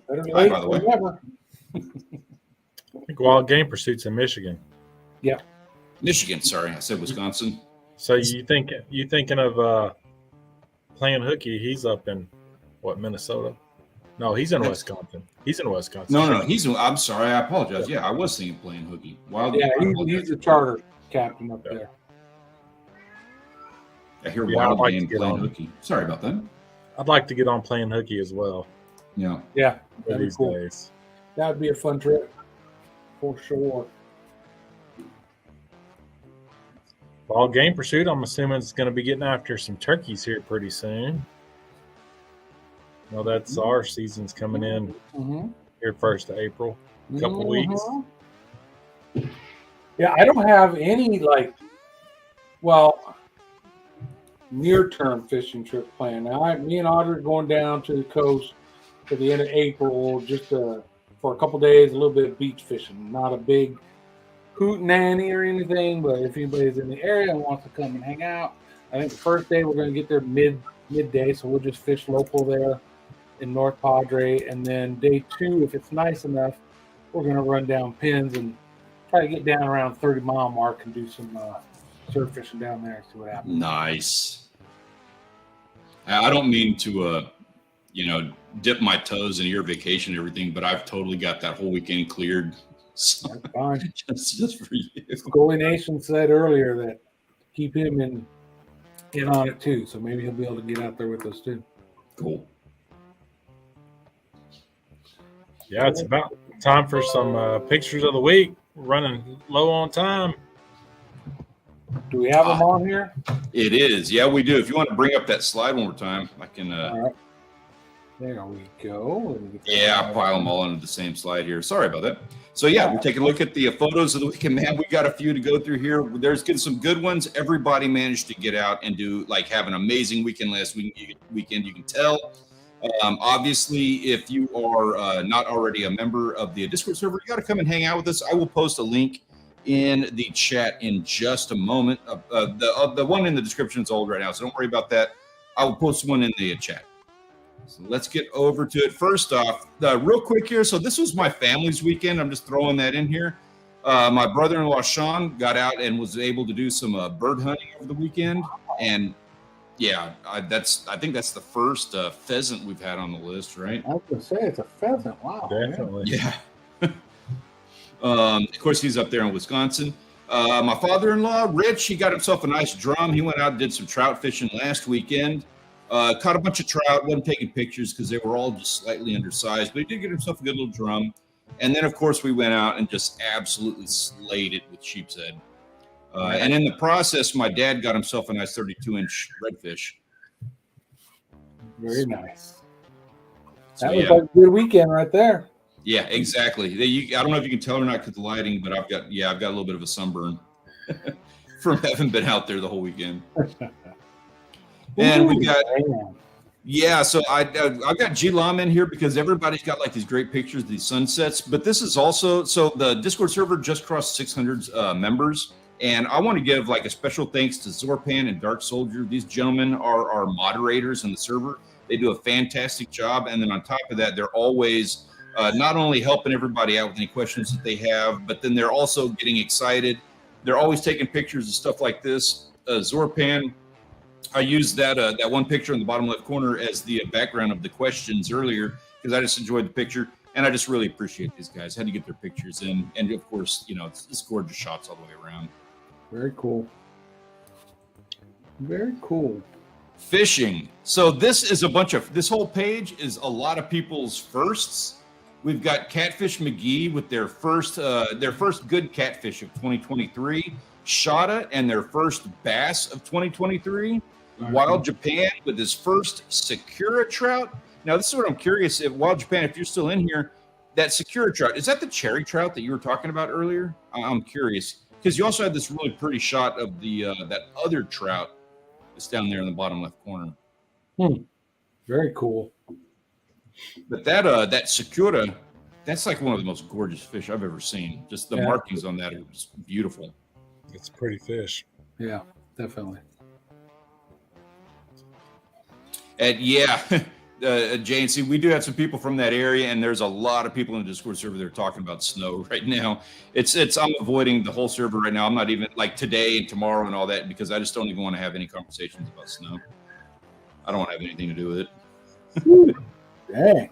B: Better
A: Hi,
B: late
A: by the
B: than
A: way.
B: never.
C: I think Wild Game Pursuit's in Michigan.
A: Michigan. Sorry, I said Wisconsin.
C: So you thinking of playing hooky? He's up in Minnesota? No, he's in Wisconsin. He's in Wisconsin.
A: No. I'm sorry. I apologize. Yeah, I was thinking playing hooky. Wild.
B: Yeah,
A: I apologize.
B: he's the charter captain up there.
A: I hear
C: Yeah,
A: Wild
C: I'd like
A: Game
C: to get
A: playing
C: on.
A: hooky. Sorry about that.
C: I'd like to get on playing hooky as well
A: Yeah.
B: Yeah,
C: for
B: that'd be
C: these
B: cool.
C: days.
B: That'd be a fun trip for sure.
C: Wild Game Pursuit, I'm assuming it's going to be getting after some turkeys here pretty soon. Well, that's our season's coming in
B: Mm-hmm.
C: here 1st of April. Couple weeks.
B: Yeah, I don't have any near-term fishing trip planned. Now, me and Audrey are going down to the coast for the end of April, just for a couple days, a little bit of beach fishing. Not a big hoot nanny or anything, but if anybody's in the area and wants to come and hang out, I think the first day we're going to get there midday, so we'll just fish local there in North Padre, and then day 2, if it's nice enough, we're going to run down pins and try to get down around 30-mile mark and do some surf fishing down there and see what happens.
A: Nice. I don't mean to, dip my toes in your vacation and everything, but I've totally got that whole weekend cleared. So,
B: That's fine.
A: just for you.
B: Goalie Nation said earlier that keep him in on it too, so maybe he'll be able to get out there with us too.
A: Cool.
C: Yeah, it's about time for some pictures of the week. We're running low on time.
B: Do we have them on here?
A: It is. Yeah, we do. If you want to bring up that slide one more time, I can.
B: All right. There we go.
A: Yeah, I'll pile them all into the same slide here. Sorry about that. So yeah, we're taking a look at the photos of the weekend. Man, we got a few to go through here. There's getting some good ones. Everybody managed to get out and have an amazing weekend last weekend. You can tell. Obviously, if you are not already a member of the Discord server, you got to come and hang out with us. I will post a link in the chat in just a moment. The one in the description is old right now, so don't worry about that. I will post one in the chat. So let's get over to it. First off, real quick here. So this was my family's weekend. I'm just throwing that in here. My brother-in-law, Sean, got out and was able to do some bird hunting over the weekend. And Yeah, I think that's the first pheasant we've had on the list, right?
B: I was gonna say it's a pheasant. Wow.
C: Definitely.
A: Yeah. Of course, he's up there in Wisconsin. My father-in-law, Rich, he got himself a nice drum. He went out and did some trout fishing last weekend. Caught a bunch of trout. Wasn't taking pictures because they were all just slightly undersized, but he did get himself a good little drum. And then, of course, we went out and just absolutely slayed it with sheep's head. And in the process, my dad got himself a nice 32-inch redfish.
B: Very nice.
A: So,
B: That was like a good weekend right there.
A: Yeah, exactly. I don't know if you can tell or not because of the lighting, but I've got a little bit of a sunburn from having been out there the whole weekend. And we got, so I've got G-Lam in here because everybody's got like these great pictures of these sunsets, but this is also, so the Discord server just crossed 600 members. And I want to give like a special thanks to Zorpan and Dark Soldier. These gentlemen are our moderators in the server. They do a fantastic job. And then on top of that, they're always not only helping everybody out with any questions that they have, but then they're also getting excited. They're always taking pictures of stuff like this. Zorpan, I used that one picture in the bottom left corner as the background of the questions earlier because I just enjoyed the picture. And I just really appreciate these guys. Had to get their pictures in. And of course, it's gorgeous shots all the way around.
B: Very cool. Very cool.
A: Fishing. So this whole page is a lot of people's firsts. We've got Catfish McGee with their first good catfish of 2023. Shada and their first bass of 2023. Wild Japan with his first Sakura trout. Now this is what I'm curious if Wild Japan, if you're still in here, that Sakura trout, is that the cherry trout that you were talking about earlier? I'm curious. Because you also had this really pretty shot of the that other trout that's down there in the bottom left corner.
B: Very cool.
A: But that Sakura, that's like one of the most gorgeous fish I've ever seen. Just the markings on that are just beautiful.
C: It's a pretty fish.
B: Yeah, definitely.
A: And JNC, we do have some people from that area, and there's a lot of people in the Discord server that are talking about snow right now. I'm avoiding the whole server right now. I'm not even like today and tomorrow and all that because I just don't even want to have any conversations about snow. I don't want to have anything to do with it.
B: Dang.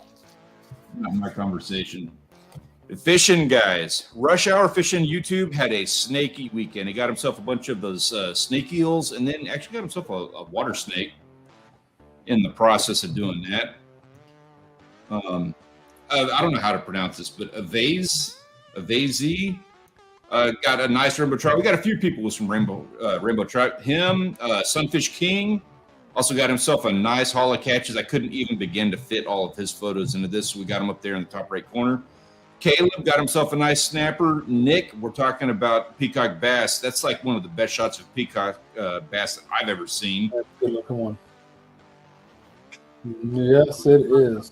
A: Not my conversation. The fishing guys, Rush Hour Fishing YouTube had a snaky weekend. He got himself a bunch of those snake eels, and then actually got himself a water snake. In the process of doing that, I don't know how to pronounce this, but Avaze got a nice rainbow trout. We got a few people with some rainbow trout. Him, Sunfish King, also got himself a nice haul of catches. I couldn't even begin to fit all of his photos into this, so we got him up there in the top right corner. Caleb got himself a nice snapper. Nick, we're talking about peacock bass. That's like one of the best shots of peacock bass that I've ever seen.
B: That's a good looking one. Yes, it is.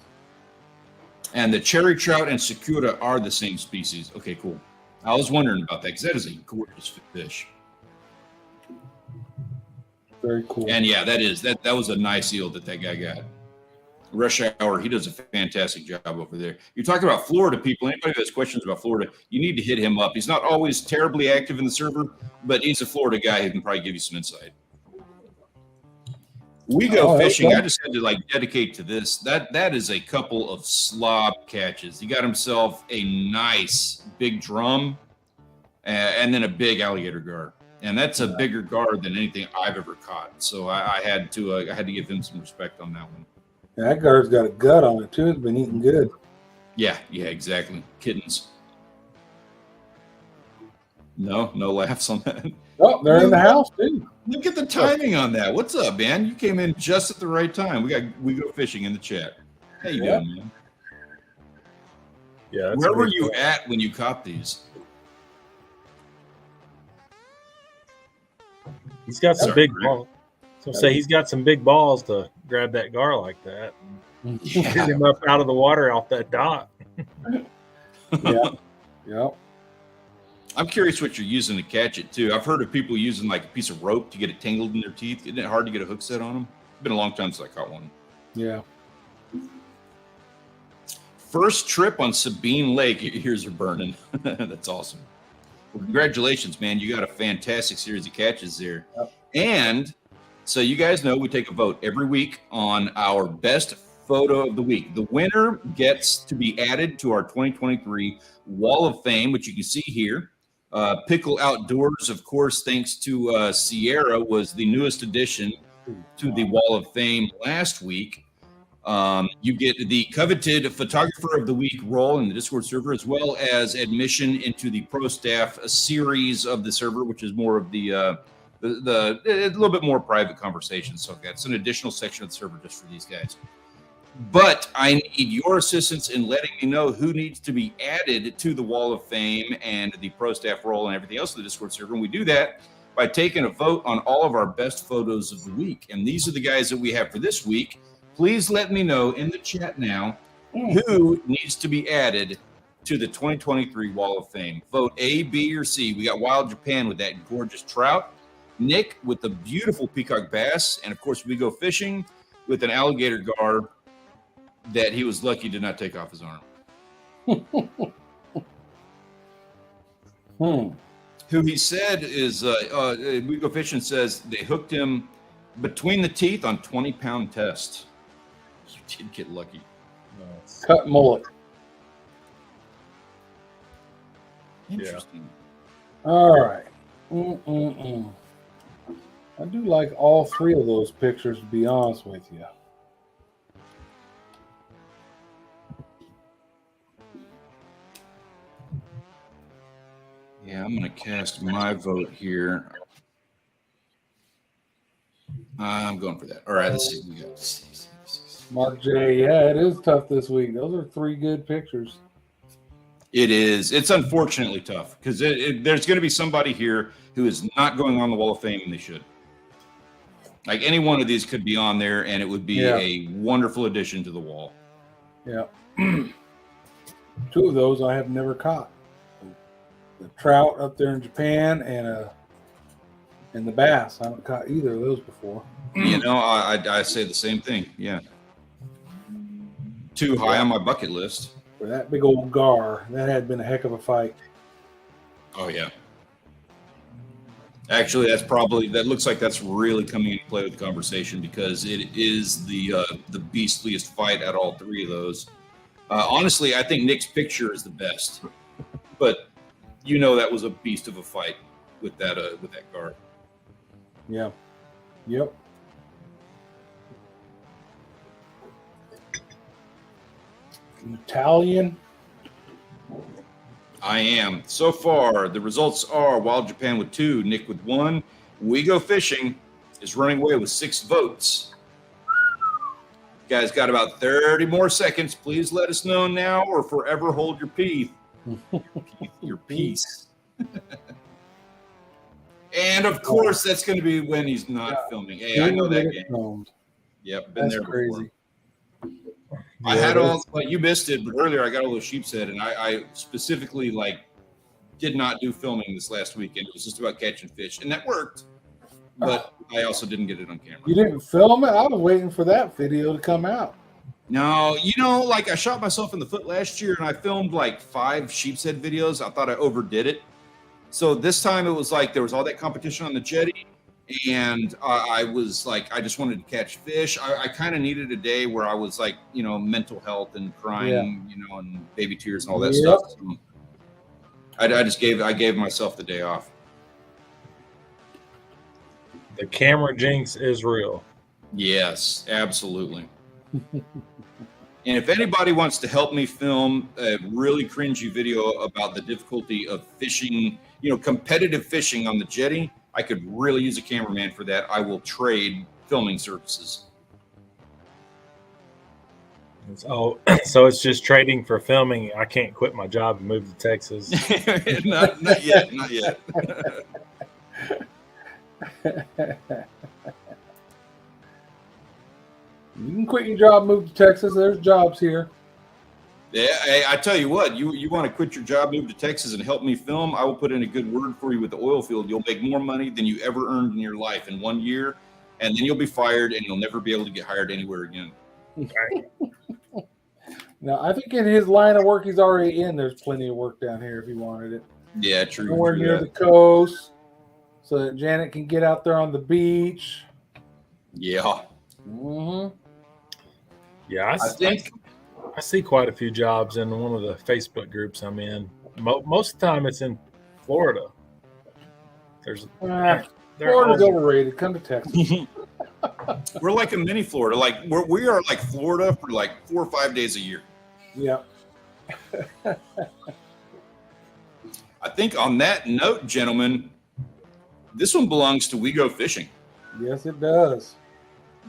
A: And the cherry trout and Sakura are the same species. Okay, cool. I was wondering about that because that is a gorgeous fish.
B: Very cool.
A: And yeah, that was a nice eel that guy got. Rush Hour, he does a fantastic job over there. You're talking about Florida people. Anybody who has questions about Florida, you need to hit him up. He's not always terribly active in the server, but he's a Florida guy who can probably give you some insight. We go fishing. Okay. I just had to dedicate to this. That is a couple of slob catches. He got himself a nice big drum and then a big alligator gar, and that's a bigger gar than anything I've ever caught. So I had to give him some respect on that one.
B: Yeah, that gar's got a gut on it too. It's been eating good.
A: Yeah, exactly. Kittens. No laughs on that.
B: Oh, they're in the house too.
A: Look at the timing on that. What's up, man? You came in just at the right time. We go fishing in the chat. How you doing, man?
C: Yeah.
A: Where were you at when you caught these?
C: He's got some big balls. So say he's got some big balls to grab that gar like that. And get him up out of the water off that dot.
B: Yeah.
A: I'm curious what you're using to catch it too. I've heard of people using like a piece of rope to get it tangled in their teeth. Isn't it hard to get a hook set on them? It's been a long time since I caught one.
B: Yeah.
A: First trip on Sabine Lake. Your ears are burning. That's awesome. Well, congratulations, man. You got a fantastic series of catches there. Yep. And So you guys know we take a vote every week on our best photo of the week. The winner gets to be added to our 2023 Wall of Fame, which you can see here. Pickle Outdoors, of course, thanks to Sierra, was the newest addition to the Wall of Fame last week. You get the coveted Photographer of the Week role in the Discord server, as well as admission into the Pro Staff series of the server, which is more of the a little bit more private conversation. So that's an additional section of the server just for these guys. But I need your assistance in letting me know who needs to be added to the Wall of Fame and the Pro Staff role and everything else in the Discord server. And we do that by taking a vote on all of our best photos of the week. And these are the guys that we have for this week. Please let me know in the chat now who needs to be added to the 2023 Wall of Fame. Vote A, B, or C. We got Wild Japan with that gorgeous trout. Nick with the beautiful peacock bass. And, of course, we go fishing with an alligator gar that he was lucky to not take off his arm. Who he said is, we go fishing says they hooked him between the teeth on 20-pound test. You did get lucky.
C: Nice.
B: Cut mullet.
A: Interesting.
B: Yeah. All right. I do like all three of those pictures, to be honest with you.
A: Yeah, I'm going to cast my vote here. I'm going for that. All right, let's see what we got.
B: Mark J. Yeah, it is tough this week. Those are three good pictures.
A: It is. It's unfortunately tough because there's going to be somebody here who is not going on the Wall of Fame, and they should. Like any one of these could be on there, and it would be a wonderful addition to the wall.
B: Yeah. Two of those I have never caught. The trout up there in Japan and the bass. I haven't caught either of those before.
A: You know, I say the same thing. Yeah. Too high on my bucket list.
B: For that big old gar, that had been a heck of a fight.
A: Oh, yeah. Actually, that looks like that's really coming into play with the conversation because it is the beastliest fight at all three of those. Honestly, I think Nick's picture is the best, but you know that was a beast of a fight with that gar.
B: Yeah. Yep. Italian.
A: I am. So far, the results are Wild Japan with 2, Nick with 1. We Go Fishing is running away with 6 votes. You guys got about 30 more seconds. Please let us know now or forever hold your peace. Your peace. And, of course, that's going to be when he's not filming. Hey, I know that game. Yep, been there before.
B: Crazy.
A: I had all, like you missed it, but earlier I got all those sheep's head, and I specifically did not do filming this last weekend. It was just about catching fish, and that worked. But I also didn't get it on camera.
B: You didn't film it? I was waiting for that video to come out.
A: No, I shot myself in the foot last year, and I filmed 5 sheep's head videos. I thought I overdid it. So this time it was there was all that competition on the jetty. And I was I just wanted to catch fish. I kind of needed a day where I was mental health and crying, and baby tears and all that stuff. So I gave myself the day off.
C: The camera jinx is real.
A: Yes, absolutely. And if anybody wants to help me film a really cringy video about the difficulty of fishing, competitive fishing on the jetty, I could really use a cameraman for that. I will trade filming services.
C: So it's just trading for filming. I can't quit my job and move to Texas.
A: not yet. Not yet.
B: You can quit your job, move to Texas. There's jobs here.
A: Yeah, I tell you what, you want to quit your job, move to Texas, and help me film, I will put in a good word for you with the oil field. You'll make more money than you ever earned in your life in 1 year, and then you'll be fired, and you'll never be able to get hired anywhere again.
B: Now, I think in his line of work he's already in, there's plenty of work down here if he wanted it.
A: Yeah, true.
B: Nowhere near the coast, so that Janet can get out there on the beach.
A: Yeah.
B: Mm-hmm.
C: Yeah, I see quite a few jobs in one of the Facebook groups I'm in. Most of the time, it's in Florida. They're
B: Florida's
C: all,
B: overrated. Come to Texas.
A: We're like a mini Florida. Like we are like Florida for like 4 or 5 days a year.
B: Yeah.
A: I think on that note, gentlemen, this one belongs to We Go Fishing.
B: Yes, it does.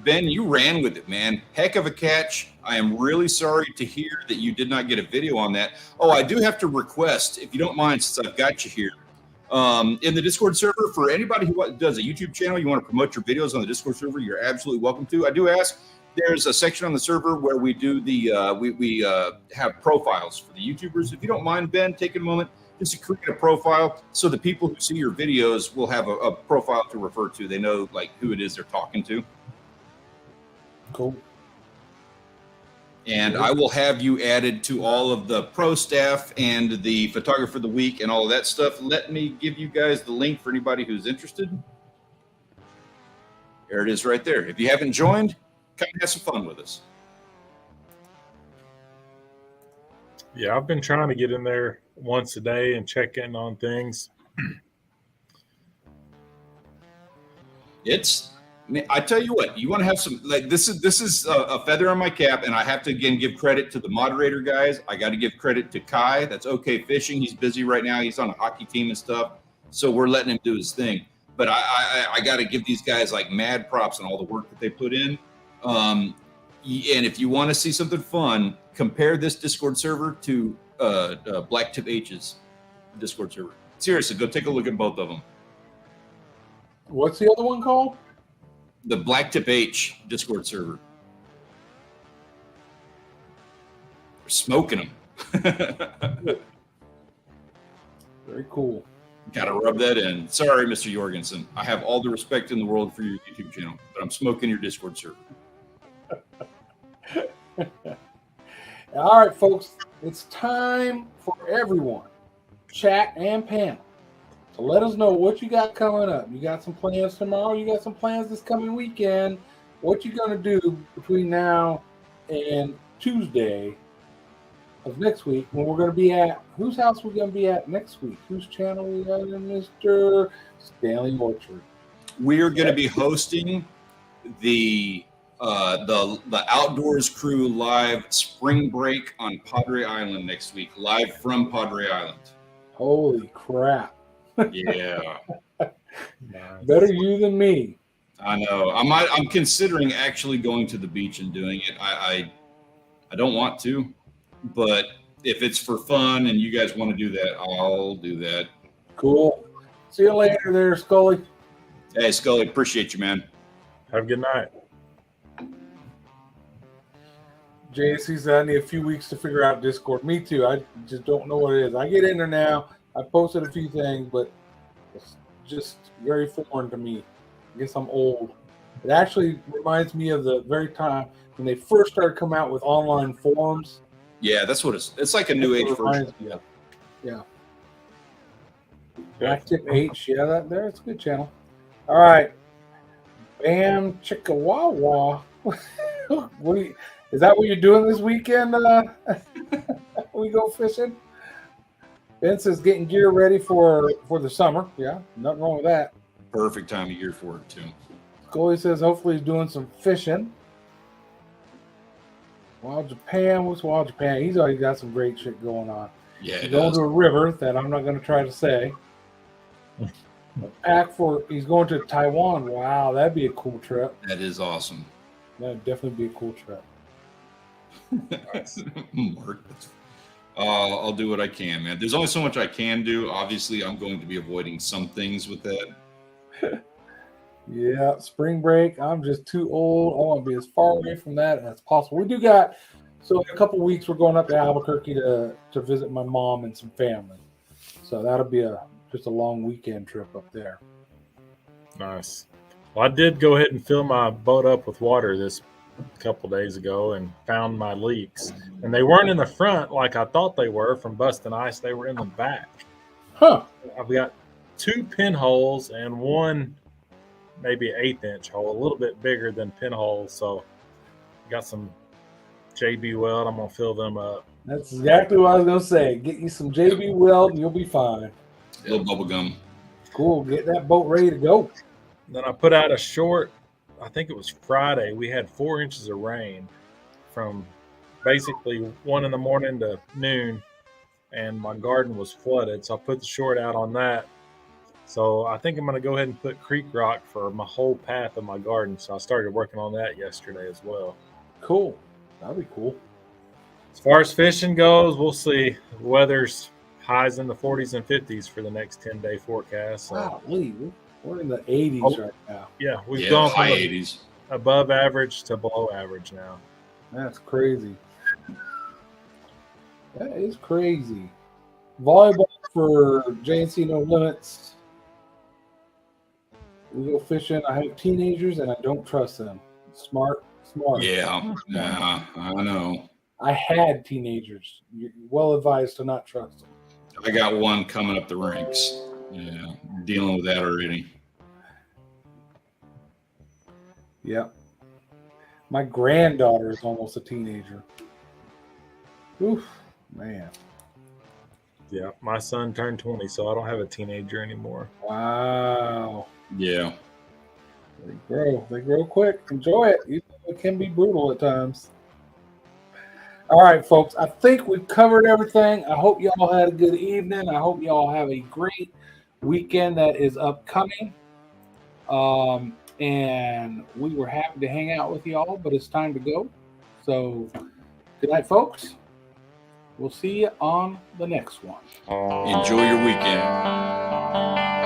A: Ben, you ran with it, man. Heck of a catch. I am really sorry to hear that you did not get a video on that. Oh, I do have to request, if you don't mind, since I've got you here, in the Discord server, for anybody who does a YouTube channel, you want to promote your videos on the Discord server, you're absolutely welcome to. I do ask, there's a section on the server where we do the, we have profiles for the YouTubers. If you don't mind, Ben, take a moment just to create a profile so the people who see your videos will have a profile to refer to. They know like who it is they're talking to.
B: Cool.
A: And I will have you added to all of the pro staff and the photographer of the week and all of that stuff. Let me give you guys the link for anybody who's interested. There it is right there. If you haven't joined, come have some fun with us.
C: Yeah, I've been trying to get in there once a day and check in on things.
A: I tell you what, you want to have some, like, this is a feather on my cap, and I have to again give credit to the moderator guys. I got to give credit to Kai. That's okay fishing. He's busy right now. He's on a hockey team and stuff, so we're letting him do his thing. But I got to give these guys like mad props on all the work that they put in. And if you want to see something fun, compare this Discord server to Blacktip H's Discord server. Seriously, go take a look at both of them.
B: What's the other one called?
A: The Blacktip H Discord server. They're smoking them.
B: Very cool.
A: Got to rub that in. Sorry, Mr. Jorgensen. I have all the respect in the world for your YouTube channel, but I'm smoking your Discord server.
B: All right, folks. It's time for everyone, chat and panel. So let us know what you got coming up. You got some plans tomorrow. You got some plans this coming weekend. What you going to do between now and Tuesday of next week when we're going to be at, whose house we're going to be at next week? Whose channel we got in, Mr. Stanley Orchard?
A: We are going to be hosting the Outdoors Crew live spring break on Padre Island next week, live from Padre Island.
B: Holy crap.
A: Yeah.
B: Better you than me.
A: I know. I'm considering actually going to the beach and doing it. I don't want to, but if it's for fun and you guys want to do that, I'll do that.
B: Cool. See you later there, Scully.
A: Hey, Scully, appreciate you, man.
C: Have a good night.
B: JC's I need a few weeks to figure out Discord. Me too. I just don't know what it is. I get in there now. I posted a few things, but it's just very foreign to me. I guess I'm old. It actually reminds me of the very time when they first started coming out with online forums.
A: Yeah, that's what it's like a new age version.
B: Yeah. Blacktip H. Yeah, that's a good channel. All right. Bam Chickawawa. Is that what you're doing this weekend? We go fishing? Vince is getting gear ready for the summer. Yeah, nothing wrong with that.
A: Perfect time of year for it, too.
B: Scully says hopefully he's doing some fishing. Wild Japan, what's Wild Japan? He's already got some great shit going on.
A: Yeah,
B: he's going to a river that I'm not going to try to say. He's going to Taiwan. Wow, that'd be a cool trip.
A: That is awesome.
B: That'd definitely be a cool trip.
A: Mark, I'll do what I can, man. There's only so much I can do. Obviously, I'm going to be avoiding some things with that.
B: Yeah, spring break. I'm just too old. I want to be as far away from that as possible. We do got, so in a couple weeks, we're going up to Albuquerque to visit my mom and some family. So that'll be just a long weekend trip up there.
C: Nice. Well, I did go ahead and fill my boat up with water this couple days ago and found my leaks. And they weren't in the front like I thought they were from busting ice. They were in the back.
B: Huh.
C: I've got 2 pinholes and one maybe an 1/8 inch hole, a little bit bigger than pinholes. So got some JB Weld. I'm gonna fill them up.
B: That's exactly what I was gonna say. Get you some JB Weld and you'll be fine.
A: A little bubble gum.
B: Cool. Get that boat ready to go.
C: Then I put out a short. I think it was Friday. We had 4 inches of rain from basically 1 in the morning to noon, and my garden was flooded. So I put the short out on that. So I think I'm going to go ahead and put creek rock for my whole path of my garden. So I started working on that yesterday as well.
B: Cool. That'd be cool.
C: As far as fishing goes, we'll see. The weather's highs in the 40s and 50s for the next 10-day forecast. So,
B: Wow, we're in the 80s right now.
C: yeah, we've gone from
A: high 80s.
C: above average to below average now.
B: That's crazy. That is crazy. Volleyball for JNC No Limits. We go fishing. I have teenagers and I don't trust them. Smart.
A: Yeah, I know.
B: I had teenagers. You're well advised to not trust them.
A: I got one coming up the ranks. Yeah, dealing with that already.
B: Yep. My granddaughter is almost a teenager. Oof, man.
C: Yeah, my son turned 20, so I don't have a teenager anymore.
B: Wow.
A: Yeah.
B: They grow quick. Enjoy it. It can be brutal at times. All right, folks. I think we've covered everything. I hope y'all had a good evening. I hope y'all have a great weekend that is upcoming. And we were happy to hang out with y'all, but it's time to go. So good night, folks. We'll see you on the next one.
A: Enjoy your weekend.